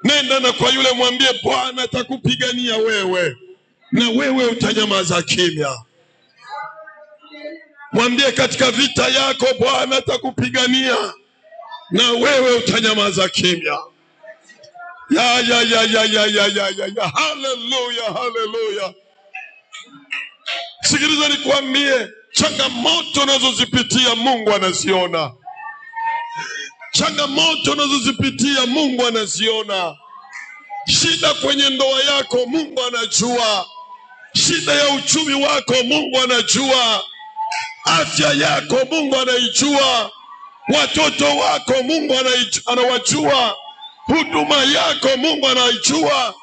Nenda na kwa yule mwambie Bwana atakupigania wewe na wewe utanyamaza kimya. Mwambie katika vita yako Bwana atakupigania na wewe utanyamaza kimya. Ya. Haleluya. Sikiliza nikwambie, changamoto unazozipitia Mungu anaziona. Changamoto unazozipitia Mungu anaziona. Shida kwenye ndoa yako Mungu anajua. Shida ya uchumi wako Mungu anajua. Afya yako Mungu anaijua. Watoto wako Mungu anawajua. Huduma yako Mungu anaijua.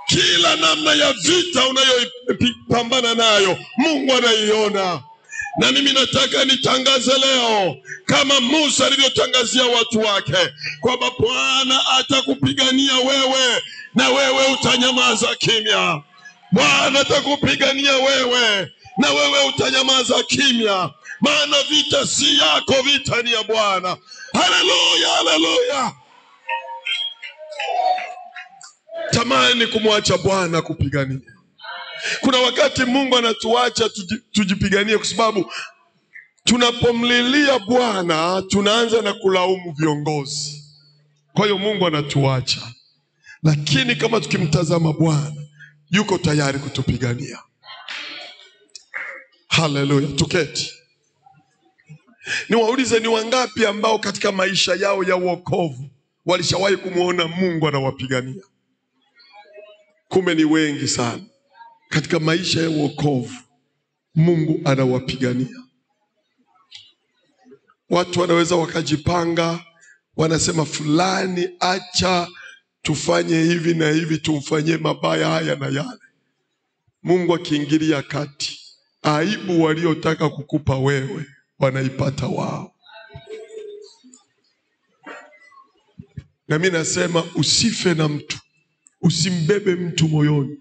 Kila namna ya vita unayopambana nayo Mungu anaiona. Na mimi nataka nitangaze leo kama Musa alivyotangazia watu wake kwamba Bwana atakupigania wewe na wewe utanyamaza kimya. Bwana atakupigania wewe na wewe utanyamaza kimya. Maana vita si yako, vita ni ya Bwana. Haleluya. Tamani kumwacha Bwana kupigania. Kuna wakati Mungu anatuacha tujipiganie kwa sababu tunapomlilia Bwana tunaanza na kulaumu viongozi. Kwa hiyo Mungu anatuacha. Lakini kama tukimtazama Bwana, yuko tayari kutupigania. Haleluya. Tuketi. Niwaulize, ni wangapi ambao katika maisha yao ya wokovu walishawahi kumuona Mungu anawapigania. Kumbe ni wengi sana katika maisha ya wokovu, Mungu anawapigania. Watu wanaweza wakajipanga, wanasema fulani acha tufanye hivi na hivi, tumfanyie mabaya haya na yale. Mungu akiingilia kati, aibu waliotaka kukupa wewe wanaipata wao. Na mimi nasema usife na mtu, usimbebe mtu moyoni.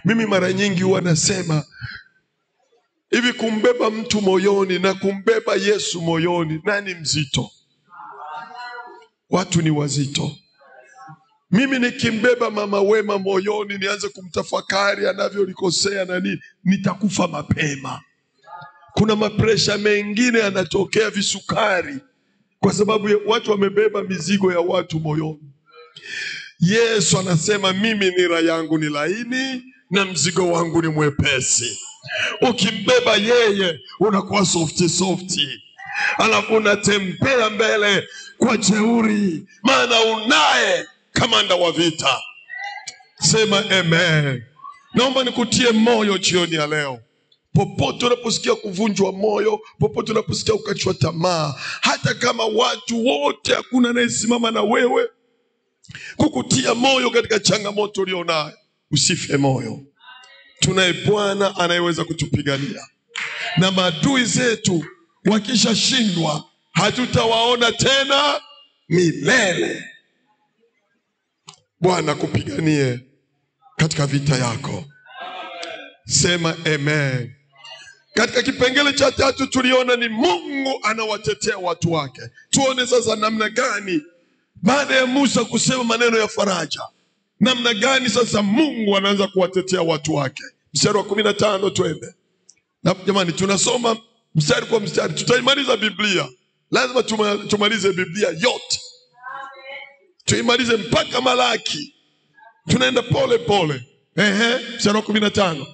Mimi mara nyingi huwa nasema hivi, kumbeba mtu moyoni na kumbeba Yesu moyoni, nani mzito? Watu ni wazito. Mimi nikimbeba Mama Wema moyoni, nianze kumtafakari anavyolikosea na nini, nitakufa mapema. Kuna mapresha mengine yanatokea, visukari, kwa sababu watu wamebeba mizigo ya watu moyoni. Yesu anasema mimi nira yangu ni laini na mzigo wangu ni mwepesi. Ukimbeba yeye unakuwa softi, alafu unatembea mbele kwa jeuri, maana unaye kamanda wa vita. Sema amen. Naomba nikutie moyo jioni ya leo. Popote unaposikia kuvunjwa moyo, popote unaposikia ukachwa tamaa, hata kama watu wote hakuna anayesimama na wewe kukutia moyo katika changamoto ulionayo, usife moyo. Tunaye Bwana anayeweza kutupigania, na maadui zetu wakishashindwa hatutawaona tena milele. Bwana kupiganie katika vita yako. Sema amen. Katika kipengele cha 3 tuliona ni Mungu anawatetea watu wake. Tuone sasa namna gani baada ya Musa kusema maneno ya faraja, namna gani sasa Mungu anaanza kuwatetea watu wake. Mstari wa 15 twende. Na jamani, tunasoma mstari kwa mstari, tutaimaliza Biblia. Lazima tumalize Biblia yote, tuimalize mpaka Malaki. Tunaenda pole pole. Mstari wa 15.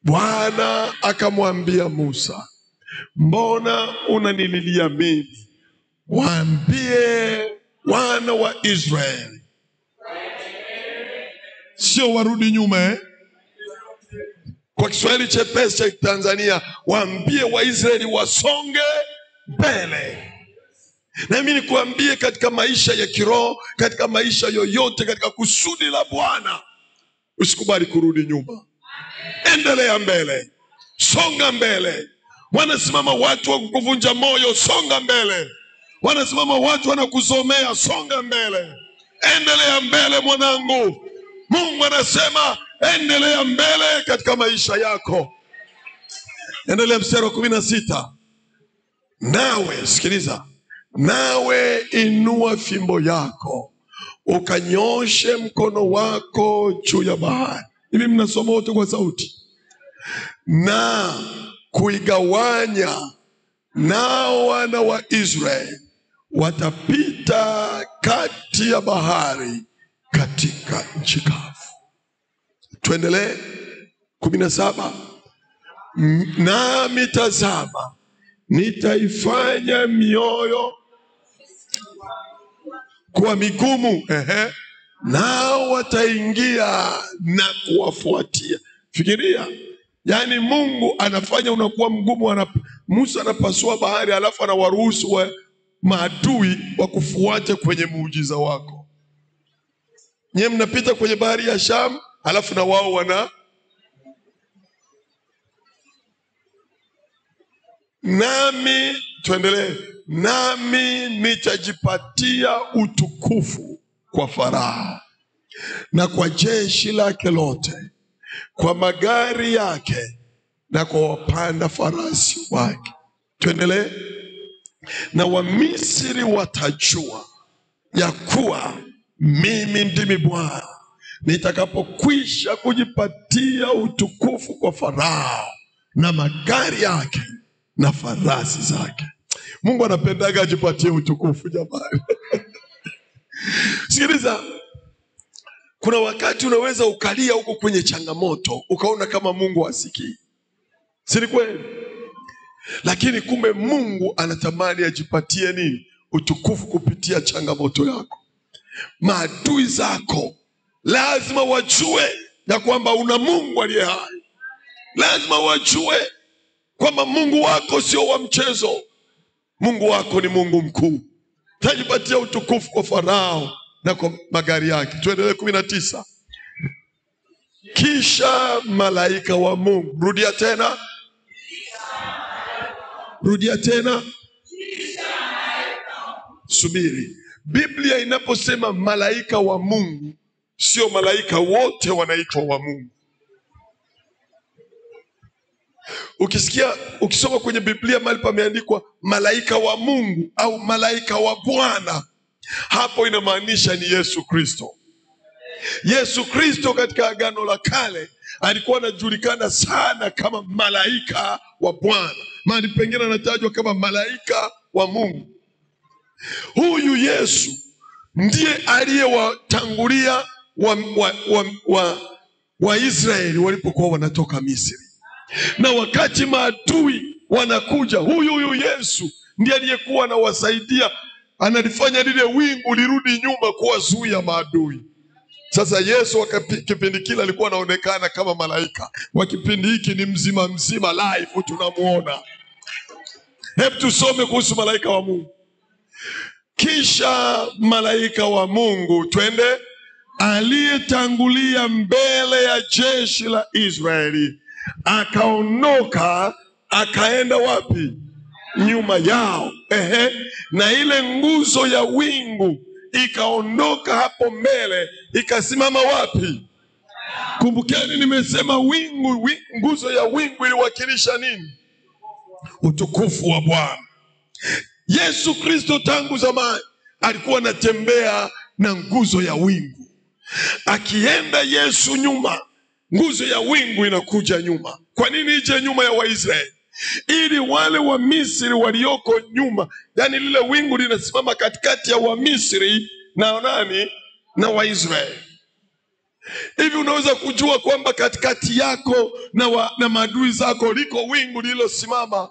Bwana akamwambia Musa, mbona unanililia mimi? Waambie wana wa Israeli. Sio warudi nyuma, Kwa Kiswahili chepesi cha Tanzania, waambie Waisraeli wasonge mbele. Na mimi nikuambie, katika maisha ya kiroho, katika maisha yoyote, katika kusudi la Bwana, usikubali kurudi nyuma. Endelea mbele, songa mbele. Wanasimama watu wa kukuvunja moyo, songa mbele. Wanasimama watu wanakuzomea, songa mbele. Endelea mbele mwanangu. Mungu anasema endelea mbele katika maisha yako. Endelea mstari wa 16. Nawe, sikiliza, nawe inua fimbo yako, ukanyoshe mkono wako juu ya bahari. Hivi mnasoma wote kwa sauti. Na kuigawanya, nao wana wa Israeli watapita kati ya bahari katika nchi kavu. Tuendelee 17. Nami tazama, nitaifanya mioyo kuwa migumu, nao wataingia na kuwafuatia. Fikiria, yani Mungu anafanya unakuwa mgumu. Musa anapasua bahari, alafu anawaruhusu maadui wakufuate kwenye muujiza wako. Nyie mnapita kwenye bahari ya Shamu, alafu na wao nami, tuendelee, nami nitajipatia utukufu kwa Farao na kwa jeshi lake lote, kwa magari yake na kwa wapanda farasi wake. Tuendelee. Na Wamisri watajua ya kuwa mimi ndimi Bwana, nitakapokwisha kujipatia utukufu kwa Farao na magari yake na farasi zake. Mungu anapendaga ajipatie utukufu, jamani. Sikiliza, kuna wakati unaweza ukalia huko kwenye changamoto, ukaona kama Mungu hasikii. Si kweli? Lakini kumbe Mungu anatamani ajipatie nini? Utukufu kupitia changamoto yako. Maadui zako lazima wajue ya kwamba una Mungu aliye hai. Lazima wajue kwamba Mungu wako sio wa mchezo. Mungu wako ni Mungu mkuu. Tajipatia utukufu kwa Farao na kwa magari yake. Tuendelee 19. Kisha malaika wa Mungu. Rudia tena. Rudia tena. Subiri. Biblia inaposema malaika wa Mungu, sio malaika wote wanaitwa wa Mungu. Ukisoma kwenye Biblia mahali pameandikwa malaika wa Mungu au malaika wa Bwana, hapo inamaanisha ni Yesu Kristo. Yesu Kristo katika Agano la Kale alikuwa anajulikana sana kama malaika wa Bwana. Mahali pengine anatajwa kama malaika wa Mungu. Huyu Yesu ndiye aliyewatangulia wa Israeli walipokuwa wanatoka Misri. Na wakati maadui wanakuja, huyu Yesu ndiye aliyekuwa anawasaidia, analifanya lile wingu lirudi nyuma kuwazuia maadui. Sasa Yesu kipindi kile alikuwa anaonekana kama malaika. Wa kipindi hiki ni mzima live tunamuona. Hebu tusome kuhusu malaika wa Mungu. Kisha malaika wa Mungu, twende, aliyetangulia mbele ya jeshi la Israeli akaondoka akaenda wapi? Nyuma yao. Na ile nguzo ya wingu ikaondoka hapo mbele ikasimama wapi? Kumbukeni nimesema nguzo ya wingu iliwakilisha nini? Utukufu wa Bwana. Yesu Kristo tangu zamani alikuwa anatembea na nguzo ya wingu. Akienda Yesu nyuma, nguzo ya wingu inakuja nyuma. Kwa nini ije nyuma ya Waisraeli? Ili wale wa Misri walioko nyuma, yani lile wingu linasimama katikati ya wa Misri na nani? Na Waisraeli. Hivi unaweza kujua kwamba katikati yako na maadui zako liko wingu lililosimama?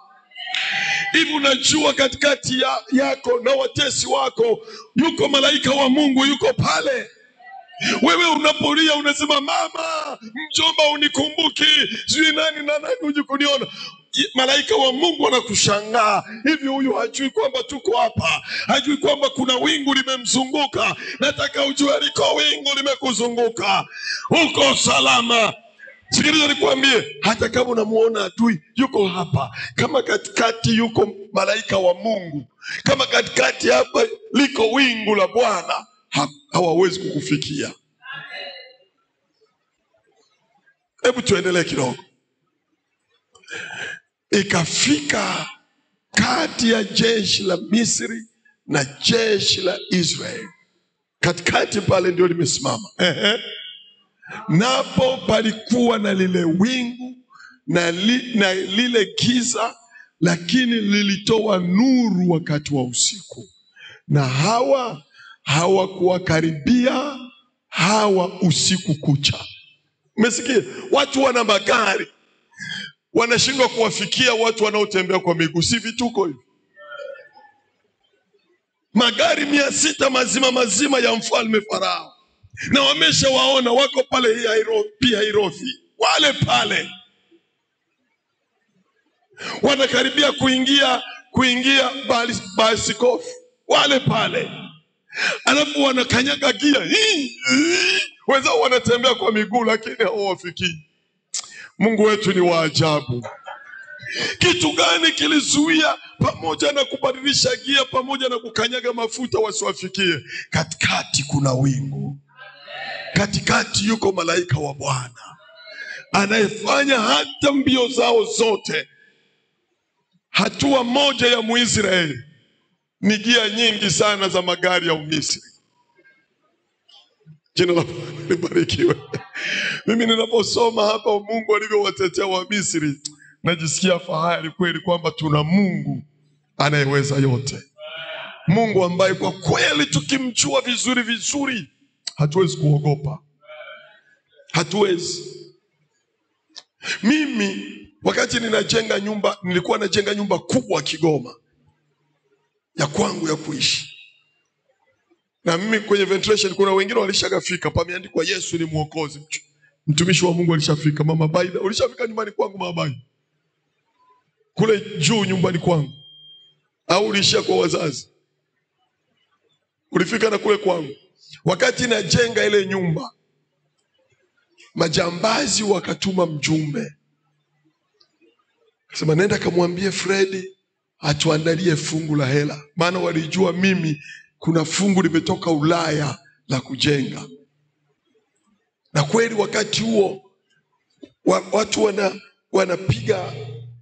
Hivi unajua katikati yako na watesi wako yuko malaika wa Mungu yuko pale? Wewe unapolia unasema mama, mjomba unikumbuki, sijui nani na nani uje kuniona. Malaika wa Mungu anakushangaa. Hivi huyu hajui kwamba tuko hapa? Hajui kwamba kuna wingu limemzunguka? Nataka ujue liko wingu limekuzunguka. Uko salama. Sikiliza nikwambie, hata kama unamuona adui yuko hapa, kama katikati yuko malaika wa Mungu, kama katikati hapa liko wingu la Bwana, hawawezi kukufikia. Hebu tuendelee kidogo. Ikafika kati ya jeshi la Misri na jeshi la Israeli. Katikati pale ndio limesimama. Napo palikuwa na lile wingu na lile giza, lakini lilitoa nuru wakati wa usiku. Na hawakuwakaribia hawa usiku kucha. Umesikia? Watu wana magari wanashindwa kuwafikia watu wanaotembea kwa miguu. Si vituko hivi? Magari 600 mazima ya mfalme Farao, na wameshawaona wako pale Hairothi, wale pale wanakaribia kuingia Baal-Sikofu, wale pale. Alafu wanakanyaga gia, wenzao wanatembea kwa miguu lakini hawafikii. Mungu wetu ni wa ajabu. Kitu gani kilizuia pamoja na kubadilisha gia, pamoja na kukanyaga mafuta wasiwafikie? Katikati kuna wingu. Katikati yuko malaika wa Bwana anayefanya hata mbio zao zote. Hatua moja ya Mwisraeli ni gia nyingi sana za magari ya Misri. Jina la Bwana libarikiwe. Mimi ninaposoma hapa Mungu alivyowatetea wa Misri, najisikia fahari kweli kwamba tuna Mungu anayeweza yote. Mungu ambaye kwa kweli tukimjua vizuri hatuwezi kuogopa. Hatuwezi. Mimi wakati nilikuwa najenga nyumba kubwa Kigoma ya kwangu ya kuishi. Na mimi kwenye ventilation kuna wengine walishagafika, pameandikwa Yesu ni Mwokozi. Mtumishi wa Mungu alishafika. Mama Baida, ulishafika nyumbani kwangu Mama Baida? Kule juu nyumbani kwangu? Au ulishia kwa wazazi? Ulifika na kule kwangu? Wakati najenga ile nyumba, majambazi wakatuma mjumbe. Kasema nenda kamwambie Fredi atuandalie fungu la hela. Maana walijua mimi kuna fungu limetoka Ulaya la kujenga. Na kweli wakati huo watu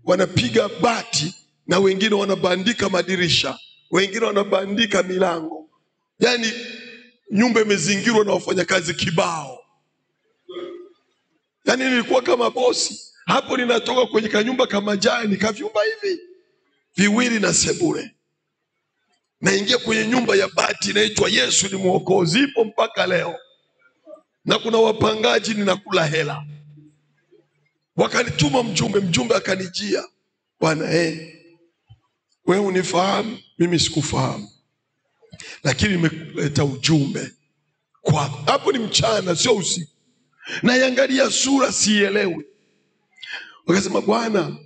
wanapiga bati, na wengine wanabandika madirisha, wengine wanabandika milango. Yaani nyumba imezingirwa na wafanyakazi kibao. Yaani nilikuwa kama bosi. Hapo ninatoka kwenye kanyumba kama jani, kavyumba hivi viwili na sebule. Naingia kwenye nyumba ya bati inaitwa Yesu ni Mwokozi, ipo mpaka leo. Na kuna wapangaji ninakula hela. Wakanituma mjumbe akanijia. Bwana wewe unifahamu? Mimi sikufahamu, lakini nimeleta ujumbe kwako. Hapo ni mchana, sio usiku. Naiangalia sura sielewi. Wakasema Bwana,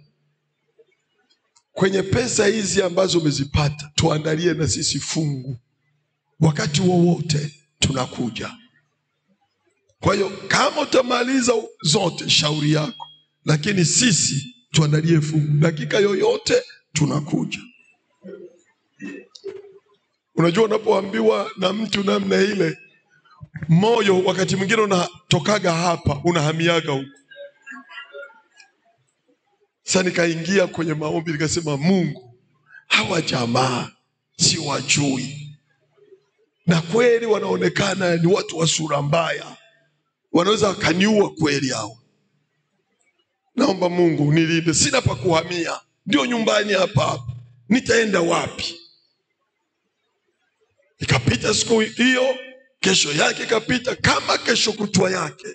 kwenye pesa hizi ambazo umezipata tuandalie na sisi fungu. Wakati wowote tunakuja. Kwa hiyo kama utamaliza zote shauri yako, lakini sisi tuandalie fungu. Dakika yoyote tunakuja. Unajua unapoambiwa na mtu namna ile, moyo wakati mwingine unatokaga hapa unahamiaga huko. Sasa nikaingia kwenye maombi nikasema, Mungu, hawa jamaa si wajui. Na kweli wanaonekana ni watu wa sura mbaya. Wanaweza wakaniua kweli hao. Naomba Mungu nilinde, sina pa kuhamia. Ndio nyumbani hapa. Nitaenda wapi? Ikapita siku hiyo, kesho yake ikapita, kama kesho kutwa yake.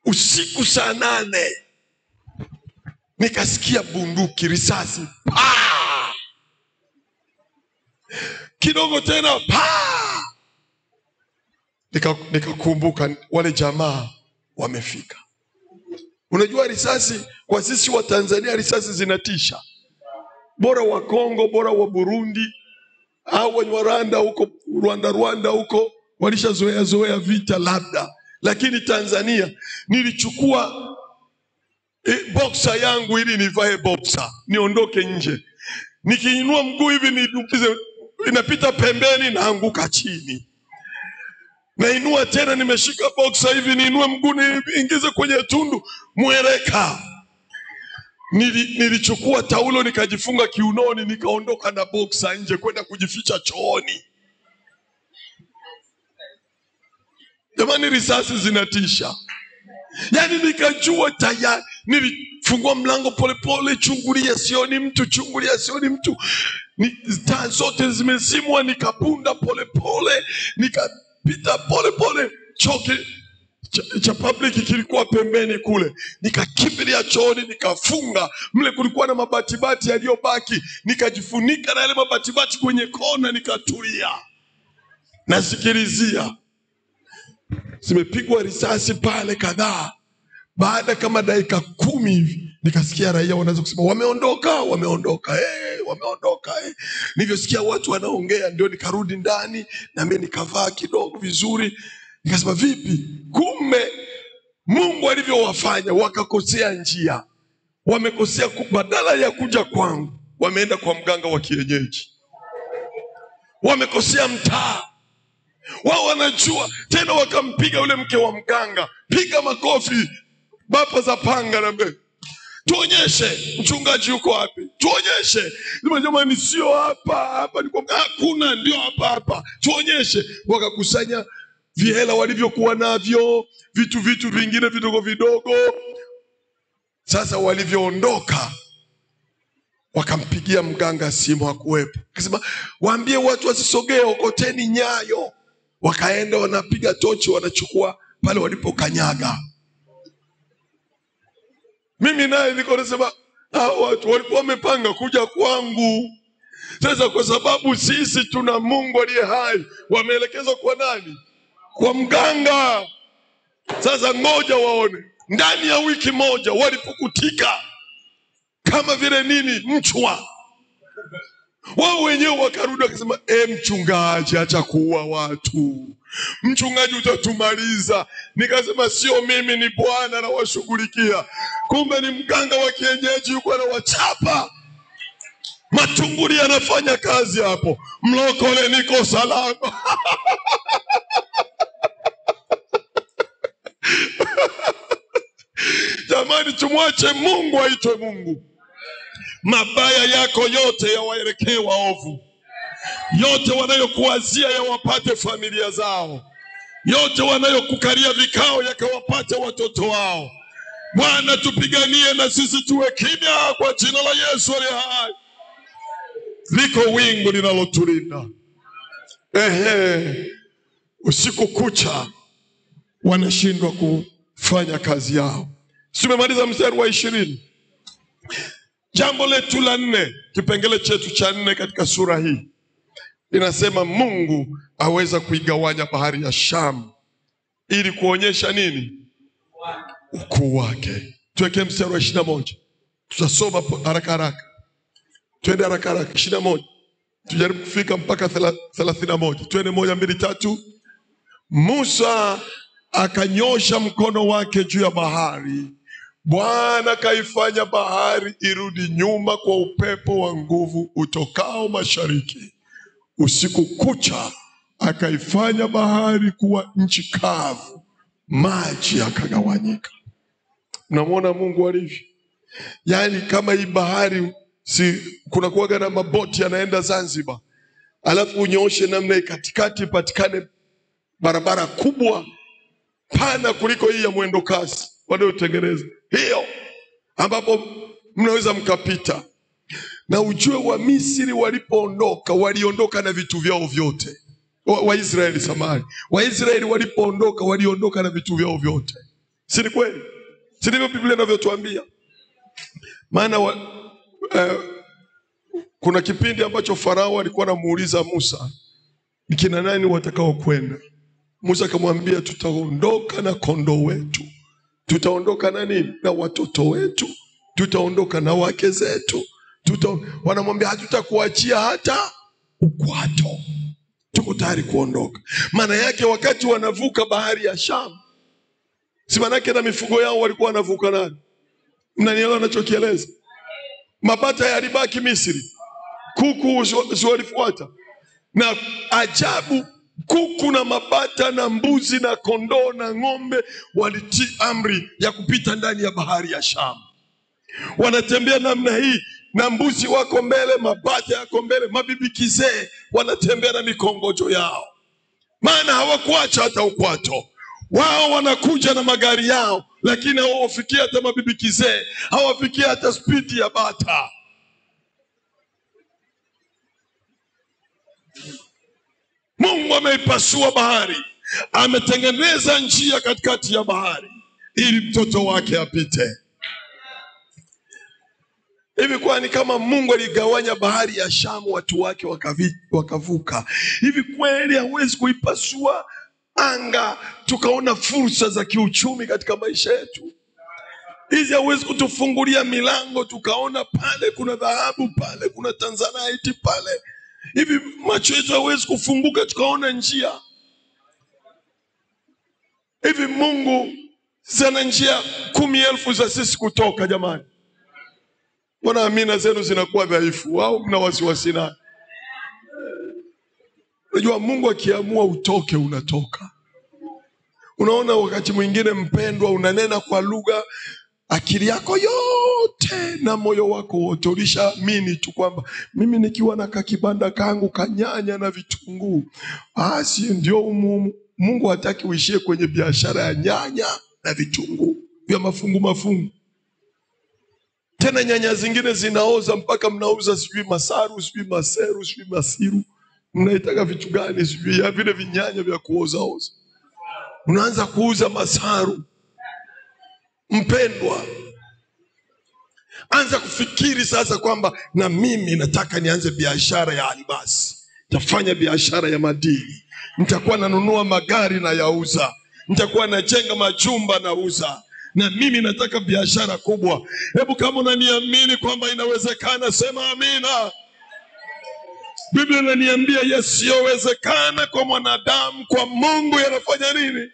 Usiku saa 8 nikasikia bunduki, risasi. Paa! Kidogo tena paa! Nikakumbuka wale jamaa wamefika. Unajua risasi kwa sisi wa Tanzania risasi zinatisha. Bora wa Kongo, bora wa Burundi, au wa Rwanda huko, Rwanda huko walishazoea vita labda. Lakini Tanzania nilichukua boxer yangu ili nivae boxer, niondoke nje. Nikiinua mguu hivi nidukize, inapita pembeni naanguka chini. Nainua tena nimeshika boxer hivi, niinue mguu niingize kwenye tundu, mweleka. Nilichukua taulo nikajifunga kiunoni, nikaondoka na boxer nje kwenda kujificha chooni. Jamani, risasi zinatisha. Yaani nikajua tayari, nilifungua mlango polepole, chungulia sioni mtu. Taa zote zimezimwa, nikapunda polepole, nikapita polepole. Choki cha public kilikuwa pembeni kule. Nikakimbilia chooni, nikafunga. Mle kulikuwa na mabatibati yaliyobaki, nikajifunika na yale mabatibati kwenye kona, nikatulia. Nasikilizia. Zimepigwa risasi pale kadhaa. Baada kama dakika 10 hivi nikasikia raia wanaanza kusema wameondoka. Nilivyosikia watu wanaongea ndio nikarudi ndani, na mimi nikavaa kidogo vizuri. Nikasema vipi? Kumbe Mungu alivyowafanya wakakosea njia. Wamekosea, badala ya kuja kwangu wameenda kwa mganga wa kienyeji. Wamekosea mtaa. Wao wanajua tena, wakampiga yule mke wa mganga. Piga makofi, bapa za panga na mbele. Tuonyeshe mchungaji yuko wapi? Tuonyeshe. Jamani, sio hapa niko, hakuna, ndio hapa. Tuonyeshe. Wakakusanya vihela walivyokuwa navyo, vitu vingine vidogo. Sasa walivyoondoka, wakampigia mganga simu, hakuwepo. Akasema waambie watu wasisogee, okoteni nyayo. Wakaenda wanapiga tochi, wanachukua pale walipokanyaga. Mimi naye niko nasema, hao watu walikuwa wamepanga kuja kwangu. Sasa kwa sababu sisi tuna Mungu aliye hai, wameelekezwa kwa nani? Kwa mganga. Sasa ngoja waone, ndani ya wiki moja walipukutika kama vile nini, mchwa. Wao wenyewe wakarudi wakasema, mchungaji, acha kuua watu, mchungaji utatumaliza. Nikasema sio mimi, ni Bwana anawashughulikia. Kumbe ni mganga wa kienyeji yuko anawachapa. Matunguri yanafanya kazi hapo. Mlokole, niko salama. Jamani, tumwache Mungu aitwe Mungu. Mabaya yako yote yawaelekee waovu. Yote wanayokuwazia yawapate familia zao. Yote wanayokukalia vikao yakawapate watoto wao. Bwana, tupiganie na sisi tuwe kimya kwa jina la Yesu aliye hai. Liko wingu linalotulinda. Usiku kucha wanashindwa kufanya kazi yao. Tumemaliza mstari wa 20. Jambo letu la 4, kipengele chetu cha 4 katika sura hii, inasema Mungu aweza kuigawanya bahari ya Shamu ili kuonyesha nini? Ukuu wake. Tuweke mstari wa 21. Tutasoma haraka haraka. Twende haraka haraka. 21. Tujaribu kufika mpaka 31. Twende 1, 2, 3. Musa akanyosha mkono wake juu ya bahari. Bwana kaifanya bahari irudi nyuma kwa upepo wa nguvu utokao mashariki. Usiku kucha akaifanya bahari kuwa nchi kavu, maji yakagawanyika. Mnamwona Mungu alivyo? Yaani kama hii bahari, si kuna kuwaga na maboti yanaenda Zanzibar, alafu unyooshe namna katikati patikane barabara kubwa pana kuliko hii ya mwendo kasi wanayotengeneza, hiyo ambapo mnaweza mkapita. Na ujue wa Misri walipoondoka, waliondoka na vitu vyao vyote. Waisraeli samani, Waisraeli walipoondoka, waliondoka na vitu vyao vyote. Si ni kweli? Si ndivyo Biblia inavyotuambia? Maana kuna kipindi ambacho Farao alikuwa anamuuliza Musa, ni kina nani watakao kwenda? Musa akamwambia, tutaondoka na kondoo wetu, tutaondoka na nini? Na watoto wetu, tutaondoka na wake zetu. Wanamwambia, hatutakuachia hata ukwato, tuko tayari kuondoka. Maana yake wakati wanavuka bahari ya Shamu, si maana yake na mifugo yao walikuwa wanavuka nani? Mnanielewa ninachokieleza? Mabata yalibaki Misri, kuku walifuata. Na ajabu, kuku na mabata na mbuzi na kondoo na ng'ombe walitii amri ya kupita ndani ya bahari ya Shamu. Wanatembea namna hii, na mbuzi wako mbele, mabata yako mbele, mabibi kizee wanatembea na mikongojo yao. Maana hawakuacha hata ukwato. Wao wanakuja na magari yao, lakini hawafikia hata mabibi kizee, hawafikia hata spidi ya bata. Mungu ameipasua bahari, ametengeneza njia katikati ya bahari ili mtoto wake apite. Hivi kwani kama Mungu aligawanya bahari ya Shamu, watu wake wakavuka, hivi kweli hawezi kuipasua anga tukaona fursa za kiuchumi katika maisha yetu? Hizi hawezi kutufungulia milango tukaona pale kuna dhahabu, pale kuna tanzanite pale? Hivi macho yetu hawezi kufunguka tukaona njia? Hivi Mungu sana njia 10,000 za sisi kutoka? Jamani, mbona amina zenu zinakuwa dhaifu au mna wasiwasi naye? Unajua Mungu akiamua utoke, unatoka. Unaona wakati mwingine mpendwa, unanena kwa lugha, akili yako yote na moyo wako wote ulishaamini tu kwamba mimi nikiwa na kakibanda kangu kanyanya na vitunguu, basi ndio Mungu hataki uishie kwenye biashara ya nyanya na vitunguu vya mafungu mafungu. Tena nyanya zingine zinaoza mpaka mnauza sijui masaru, sijui maseru, sijui masiru. Mnaitaka vitu gani sijui ya vile vinyanya vya kuoza oza. Unaanza kuuza masaru. Mpendwa, Anza kufikiri sasa kwamba na mimi nataka nianze biashara ya almasi. Nitafanya biashara ya madini. Nitakuwa nanunua magari na yauza. Nitakuwa najenga majumba na uza. Na mimi nataka biashara kubwa. Hebu kama unaniamini kwamba inawezekana, sema amina. Biblia inaniambia yasiyowezekana kwa mwanadamu, kwa Mungu yanafanya nini?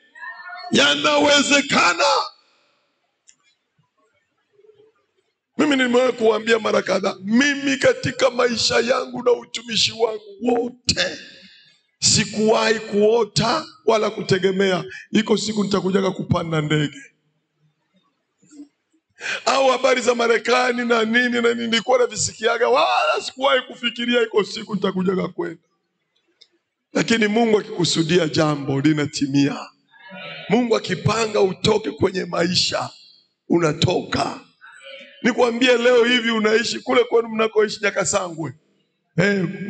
Yanawezekana. Mimi nimewahi kuambia mara kadhaa, mimi katika maisha yangu na utumishi wangu wote sikuwahi kuota wala kutegemea iko siku nitakujaga kupanda ndege au habari za Marekani na nini na nini. Nilikuwa navisikiaga, wala sikuwahi kufikiria iko siku nitakujaga kwenda. Lakini Mungu akikusudia jambo linatimia. Mungu akipanga utoke kwenye maisha, unatoka. Nikwambie leo hivi unaishi kule kwenu mnakoishi Nyakasangwe.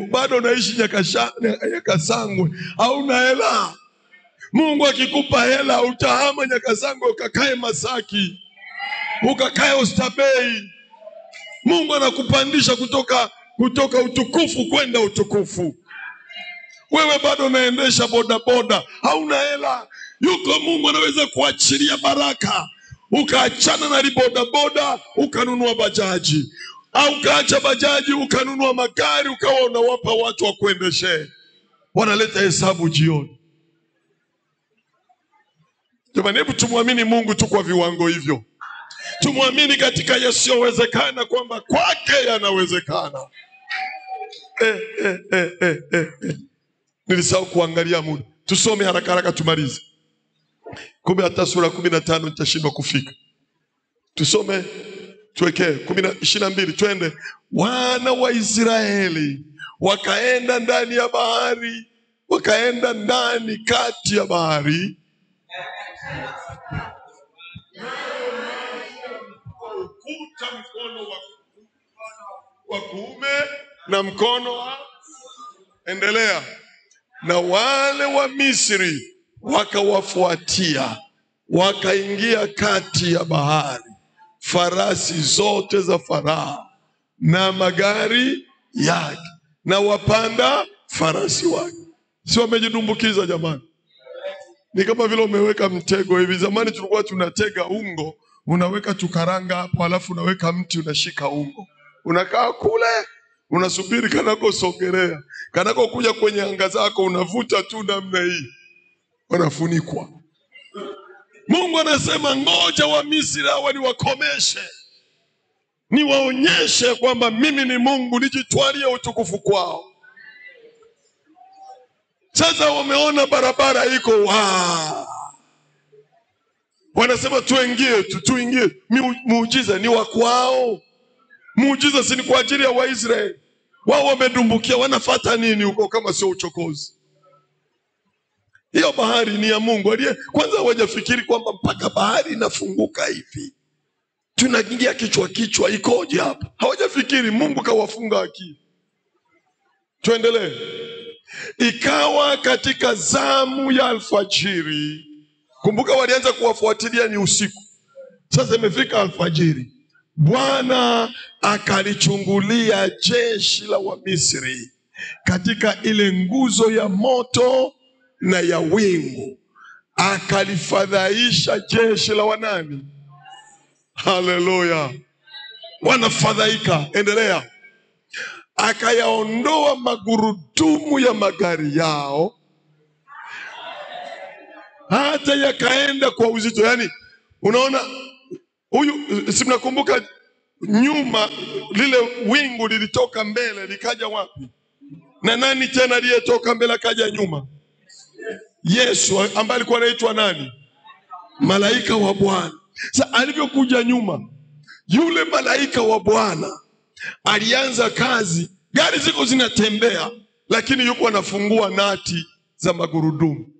Bado unaishi Nyakasangwe, hauna hela. Mungu akikupa hela utahama Nyakasangwe ukakae Masaki, ukakae Oysterbay. Mungu anakupandisha kutoka utukufu kwenda utukufu. Wewe bado unaendesha bodaboda, hauna hela. Yuko Mungu anaweza kuachilia baraka. Ukaachana na bodaboda ukanunua bajaji, au ukaacha bajaji ukanunua magari, ukawa unawapa watu wa kuendeshe. Wanaleta hesabu jioni. Jamani, hebu tumwamini Mungu tu kwa viwango hivyo. Tumwamini katika yasiyowezekana kwamba kwake yanawezekana. Nilisahau kuangalia muda. Tusome haraka haraka tumalize. Kumbe hata sura 15 nitashindwa kufika. Tusome tuwekee 22 twende. Wana wa Israeli wakaenda ndani ya bahari, wakaenda ndani kati ya bahari. Ukuta mkono wa kuume na mkono wa endelea. Na wale wa Misri wakawafuatia, wakaingia kati ya bahari, farasi zote za Farao na magari yake na wapanda farasi wake. Si wamejidumbukiza jamani? Ni kama vile umeweka mtego hivi. Zamani tulikuwa tunatega ungo, unaweka tukaranga hapo, alafu unaweka mti unashika ungo. Unakaa kule, unasubiri kanako sogelea. Kanako kuja kwenye anga zako, unavuta tu namna hii, wanafunikwa. Mungu anasema ngoja wa Misri hawa niwakomeshe, niwaonyeshe kwamba mimi ni Mungu, nijitwalie utukufu kwao. Sasa wameona barabara iko wanasema tuingie. Muujiza ni wa kwao. Muujiza si ni kwa ajili ya Waisraeli. Wao wamedumbukia, wanafuata nini huko kama sio uchokozi? Hiyo bahari ni ya Mungu. Kwanza hawajafikiri kwamba mpaka bahari inafunguka hivi tunaingia kichwa ikoje hapa. Hawajafikiri. Mungu kawafunga akili. Tuendelee. Ikawa katika zamu ya alfajiri. Kumbuka walianza kuwafuatilia ni usiku. Sasa imefika alfajiri. Bwana akalichungulia jeshi la Wamisri katika ile nguzo ya moto na ya wingu, akalifadhaisha jeshi la wanani. Haleluya. Wanafadhaika. Endelea. Akayaondoa magurudumu ya magari yao, hata yakaenda kwa uzito. Yani unaona huyu, si mnakumbuka nyuma lile wingu lilitoka mbele likaja wapi? Na nani tena aliyetoka mbele akaja nyuma? Yesu, ambaye alikuwa anaitwa nani? Malaika wa Bwana. Sasa alivyokuja nyuma, yule malaika wa Bwana alianza kazi. Gari ziko zinatembea, lakini yuko anafungua nati za magurudumu.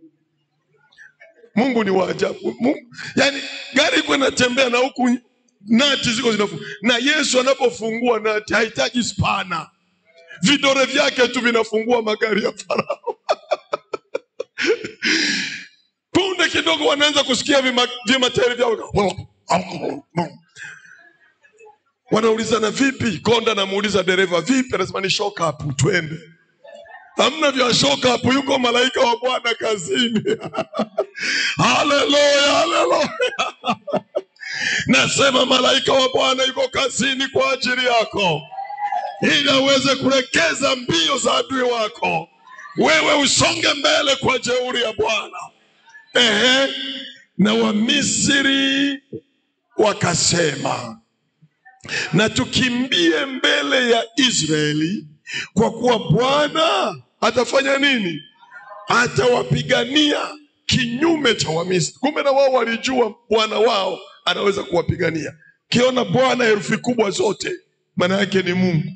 Mungu ni wa ajabu. Yani gari iko inatembea na huku nati ziko zinafungua. Na Yesu anapofungua nati hahitaji spana. Vidole vyake tu vinafungua magari ya Farao. Punde kidogo wanaanza kusikia vimateri vyao. Wanaulizana vipi? Konda anamuuliza dereva vipi? Anasema ni shock up, twende. Hamna vya shock up, yuko malaika wa Bwana kazini. Haleluya, haleluya. Nasema malaika wa Bwana yuko kazini kwa ajili yako, ili aweze kurekeza mbio za adui wako. Wewe usonge mbele kwa jeuri ya Bwana. Na Wamisri wakasema, na tukimbie mbele ya Israeli, kwa kuwa Bwana atafanya nini? Atawapigania kinyume cha Wamisri. Kumbe na wao walijua Bwana wao anaweza kuwapigania. Kiona Bwana herufi kubwa zote, maana yake ni Mungu.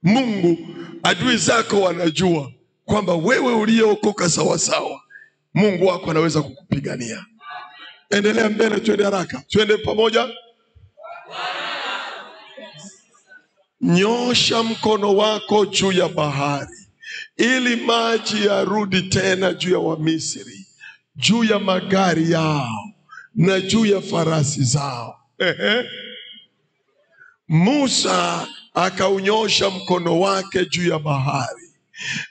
Mungu, adui zako wanajua kwamba wewe uliokoka sawa sawa, Mungu wako anaweza kukupigania. Endelea mbele, twende haraka, twende pamoja. Nyosha mkono wako juu ya bahari, ili maji yarudi tena juu ya Wamisri, juu ya magari yao na juu ya farasi zao. Musa akaunyosha mkono wake juu ya bahari,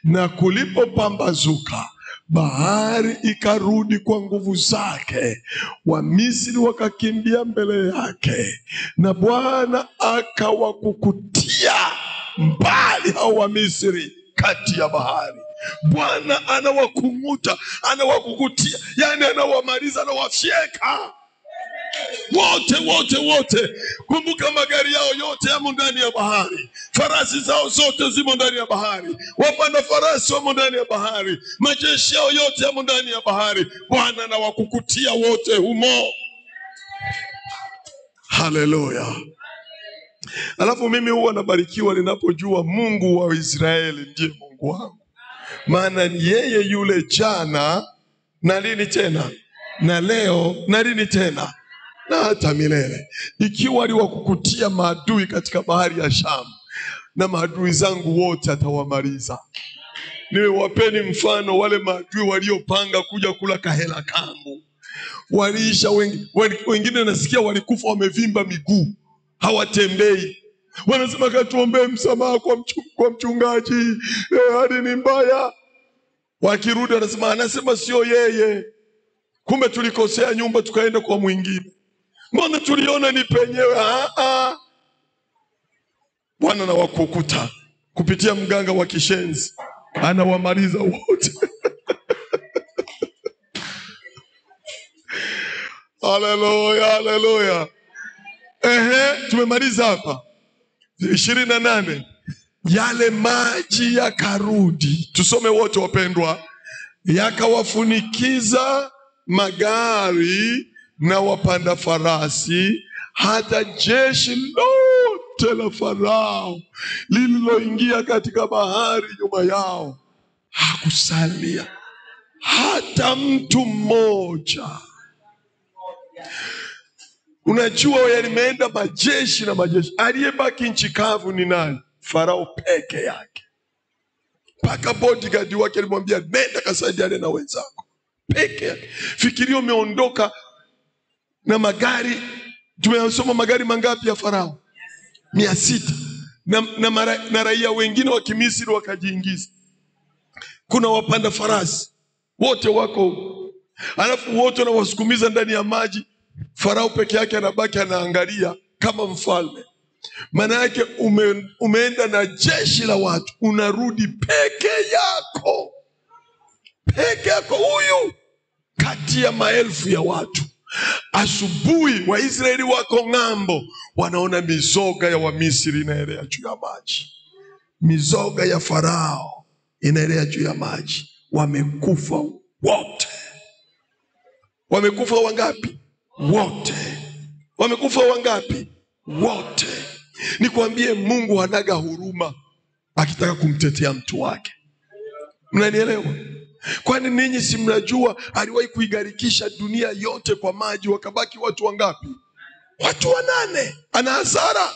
na kulipopambazuka bahari ikarudi kwa nguvu zake. Wamisri wakakimbia mbele yake, na Bwana akawakukutia mbali hao Wamisri kati ya bahari. Bwana anawakumuta, anawakukutia, yani anawamaliza, anawafyeka wote. Kumbuka magari yao yote yamo ndani ya bahari, farasi zao zote zimo ndani ya bahari, wapanda farasi wamo ndani ya bahari, majeshi yao yote yamo ndani ya bahari. Bwana anawakukutia wote humo. Haleluya. Alafu mimi huwa nabarikiwa ninapojua Mungu wa Israeli ndiye Mungu wangu. Maana yeye yule jana na lini tena, na leo na lini tena, na hata milele. Ikiwa aliwakukutia maadui katika bahari ya Shamu, na maadui zangu wote atawamaliza. Niwapeni mfano wale maadui waliopanga kuja kula kahela kangu. Waliisha wengine nasikia walikufa wamevimba miguu, hawatembei. Wanasema katuombee msamaha kwa mchungaji, hadi ni mbaya. Wakirudi anasema sio yeye, kumbe tulikosea nyumba tukaenda kwa mwingine, mbona tuliona ni penyewe. Bwana na wakukuta kupitia mganga wa kishenzi, anawamaliza wote. Haleluya, haleluya. Tumemaliza hapa 28. Yale maji yakarudi, tusome wote wapendwa, yakawafunikiza magari na wapanda farasi, hata jeshi lote la Farao lililoingia katika bahari nyuma yao, hakusalia hata mtu mmoja. Unajua yalimeenda majeshi na majeshi, aliyebaki nchi kavu ni nani? Farao peke yake. Paka bodyguard wake alimwambia nenda kasaidiane na wenzako, peke yake. Fikiria umeondoka na magari, tumesoma magari mangapi ya Farao? 600. Na raia wengine wa Kimisri wakajiingiza. Kuna wapanda farasi wote wako, alafu wote wanawasukumiza ndani ya maji. Farao peke yake anabaki anaangalia kama mfalme. Maana yake umeenda na jeshi la watu, unarudi peke yako. Peke yako, huyu kati ya maelfu ya watu. Asubuhi Waisraeli wako ng'ambo, wanaona mizoga ya Wamisri inaelea juu ya maji. Mizoga ya Farao inaelea juu ya maji. Wamekufa wote. Wamekufa wangapi? Wote. Wamekufa wangapi? Wote. Nikwambie, Mungu hanaga huruma akitaka kumtetea mtu wake. Mnanielewa? Kwani ninyi si mnajua aliwahi kuigarikisha dunia yote kwa maji, wakabaki watu wangapi? Watu 8. Ana hasara.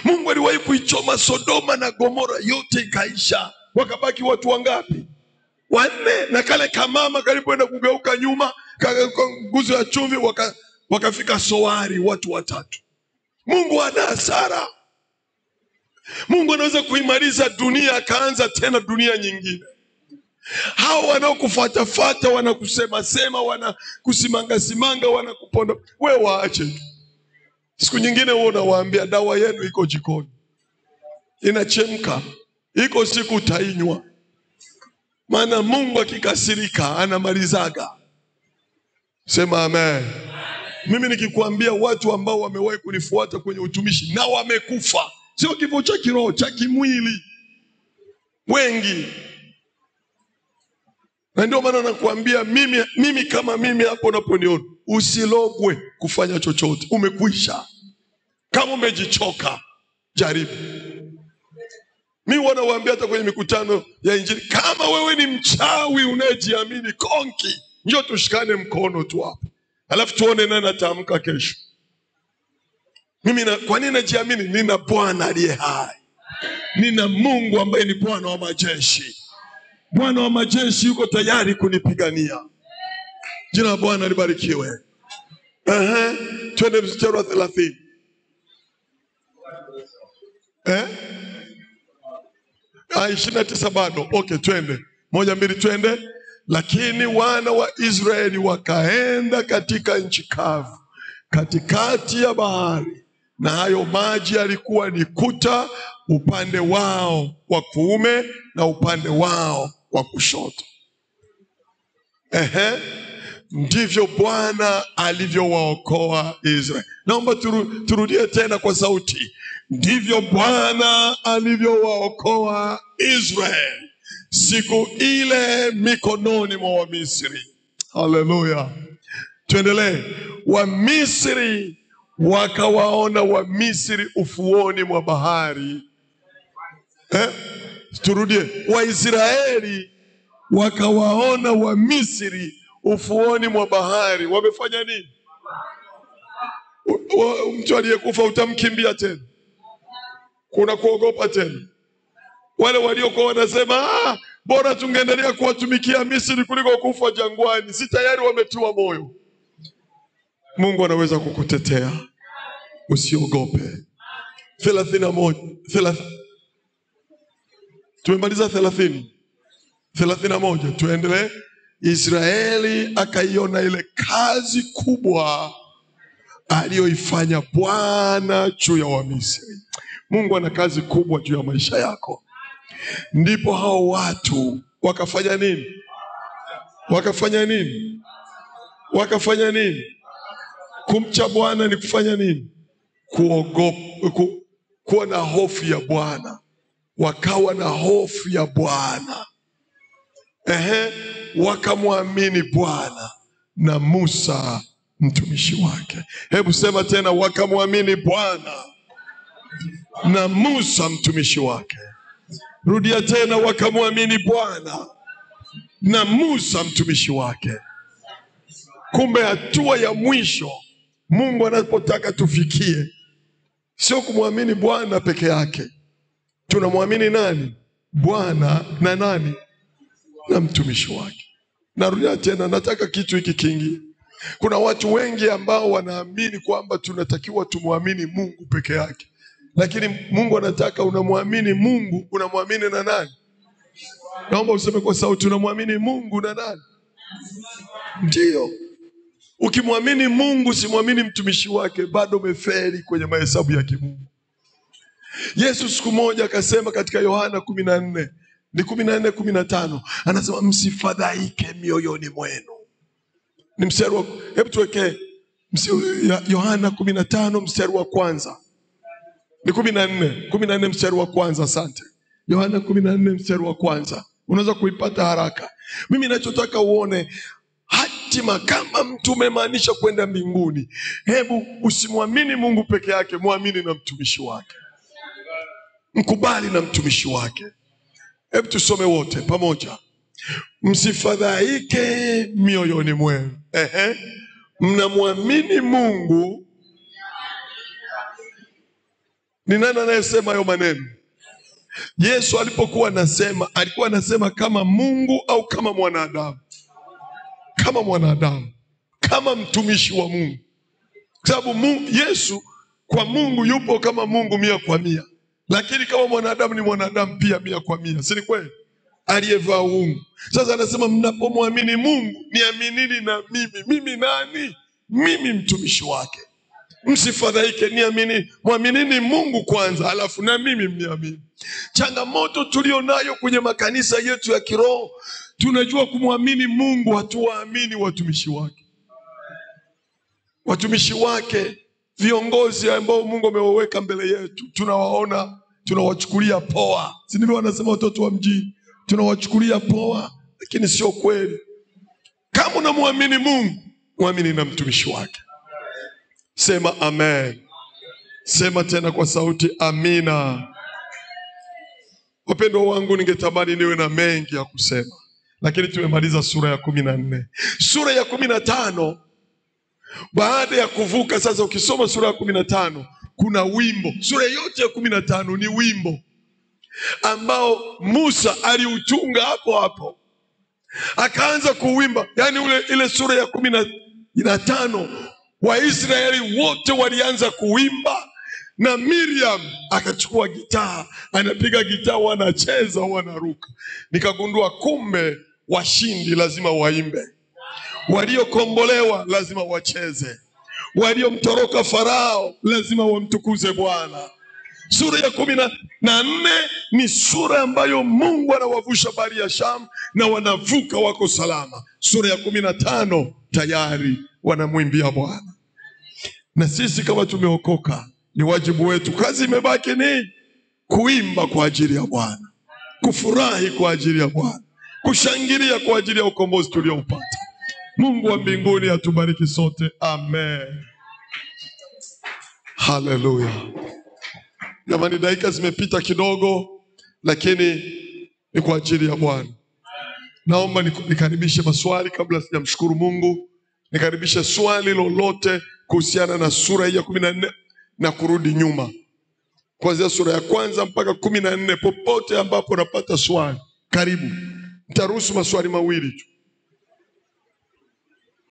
Mungu aliwahi kuichoma Sodoma na Gomora yote ikaisha, wakabaki watu wangapi? 4. Na kale kamama kalipoenda kugeuka nyuma, nguzo ya chumvi, wakafika Soari, watu 3. Mungu hana hasara. Mungu anaweza kuimaliza dunia akaanza tena dunia nyingine. Hao wanaokufuatafuata, wanakusema, wanakusimanga, wanakuponda, wewe waache tu. Siku nyingine wewe unawaambia dawa yenu iko jikoni, inachemka, iko siku utainywa. Maana Mungu akikasirika anamalizaga. Sema amen. Mimi nikikwambia watu ambao wamewahi kunifuata kwenye utumishi na wamekufa, sio kifo cha kiroho, cha kimwili, wengi. Na ndio maana nakuambia mimi kama mimi hapo unaponiona, usilogwe kufanya chochote, umekwisha. Kama umejichoka, jaribu. Mimi wanawaambia hata kwenye mikutano ya Injili, kama wewe ni mchawi unayejiamini konki, njoo tushikane mkono tu hapo. Alafu tuone nani ataamka kesho. Kwa nini najiamini? Nina Bwana aliye hai. Nina Mungu ambaye ni Bwana wa majeshi. Bwana wa majeshi yuko tayari kunipigania. Jina la Bwana libarikiwe. Twende mstari wa 30. 29 bado. Okay, twende. 1, 2, twende. Lakini wana wa Israeli wakaenda katika nchi kavu, katikati ya bahari, na hayo maji yalikuwa ni kuta upande wao wa kuume na upande wao wa kushoto. Ndivyo Bwana alivyowaokoa Israeli. Naomba turudie tena kwa sauti. Ndivyo Bwana alivyowaokoa Israeli siku ile mikononi mwa Wamisri. Haleluya. Tuendelee. Wamisri wakawaona Wamisri ufuoni mwa bahari. Turudie. Waisraeli wakawaona Wamisri ufuoni mwa bahari. Wamefanya nini? Mtu aliyekufa utamkimbia tena? Kuna kuogopa tena? Wale waliokuwa wanasema bora tungeendelea kuwatumikia Misri kuliko kufa jangwani, si tayari wametiwa moyo. Mungu anaweza kukutetea. Usiogope. 31. Tumemaliza 30. 31, tuendelee. Israeli akaiona ile kazi kubwa aliyoifanya Bwana juu ya Wamisri. Mungu ana kazi kubwa juu ya maisha yako. Ndipo hao watu wakafanya nini? Wakafanya nini? Kumcha Bwana ni kufanya nini? Kuwa na hofu ya Bwana. Wakawa na hofu ya Bwana. Wakamwamini Bwana na Musa mtumishi wake. Hebu sema tena, wakamwamini Bwana na Musa mtumishi wake. Rudia tena, wakamwamini Bwana na Musa mtumishi wake. Kumbe hatua ya mwisho Mungu anapotaka tufikie sio kumwamini Bwana peke yake. Tunamwamini nani? Bwana na nani? Na mtumishi wake. Narudia tena, nataka kitu hiki kingi. Kuna watu wengi ambao wanaamini kwamba tunatakiwa tumwamini Mungu peke yake. Lakini Mungu anataka unamwamini Mungu, unamwamini na nani? Naomba useme kwa sauti, unamwamini Mungu na nani? Ndio. Ukimwamini Mungu simwamini mtumishi wake, bado umefeli kwenye mahesabu ya kimungu. Yesu siku moja akasema katika Yohana 14, ni 14:15, anasema msifadhaike mioyoni mwenu. Ni mstari wa, hebu tuweke Yohana 15 mstari wa kwanza. Ni 14 mstari wa kwanza. Asante. Yohana 14 mstari wa kwanza. Unaweza kuipata haraka. Mimi ninachotaka uone hatima, kama mtu umemaanisha kwenda mbinguni, hebu usimwamini Mungu peke yake, muamini na mtumishi wake. Mkubali na mtumishi wake. Hebu tusome wote pamoja. Msifadhaike mioyoni mwenu. Mnamwamini Mungu. Ni nani anayesema hayo maneno? Yesu alipokuwa anasema, alikuwa anasema kama Mungu au kama mwanadamu? Kama mwanadamu, kama mtumishi wa Mungu. Kwa sababu Yesu Kwa Mungu yupo kama Mungu 100%. Lakini kama mwanadamu ni mwanadamu pia 100%. Si ni kweli? Aliyevaa uungu. Sasa anasema mnapomwamini Mungu, niaminini na mimi. Mimi nani? Mimi mtumishi wake. Msifadhaike, niamini. Mwaminini Mungu kwanza, alafu na mimi mniamini. Changamoto tulionayo kwenye makanisa yetu ya kiroho, tunajua kumwamini Mungu, hatuwaamini watumishi wake. Watumishi wake, viongozi ambao Mungu amewaweka mbele yetu, tunawaona, tunawachukulia poa. Si ndivyo wanasema watoto wa mjini? Tunawachukulia poa, lakini sio kweli. Kama unamwamini Mungu, muamini na mtumishi wake. Sema amen. Sema tena kwa sauti, amina. Wapendwa wangu, ningetamani niwe na mengi ya kusema, lakini tumemaliza sura ya 14. Sura ya 15, baada ya kuvuka sasa, ukisoma sura ya 15 kuna wimbo. Sura yote ya 15 ni wimbo ambao Musa aliutunga hapo hapo, akaanza kuwimba. Yani ile sura ya 15 Waisraeli wote walianza kuimba, na Miriam akachukua gitaa, anapiga gitaa, wanacheza, wanaruka. Nikagundua kumbe washindi lazima waimbe, waliokombolewa lazima wacheze, waliomtoroka Farao lazima wamtukuze Bwana. Sura ya 14 ni sura ambayo Mungu anawavusha bahari ya Shamu na wanavuka, wako salama. Sura ya 15 tayari wanamwimbia Bwana. Na sisi kama tumeokoka, ni wajibu wetu, kazi imebaki ni kuimba kwa ajili ya Bwana, kufurahi kwa ajili ya Bwana, kushangilia kwa ajili ya ukombozi tulioupata. Mungu wa mbinguni atubariki sote. Amen. Haleluya. Jamani, dakika zimepita kidogo, lakini ni kwa ajili ya Bwana. Naomba nikaribishe maswali kabla sijamshukuru Mungu. Nikaribishe swali lolote kuhusiana na sura hii ya 14 na kurudi nyuma, kuanzia sura ya 1 mpaka 14. Popote ambapo napata swali, karibu. Nitaruhusu maswali mawili tu.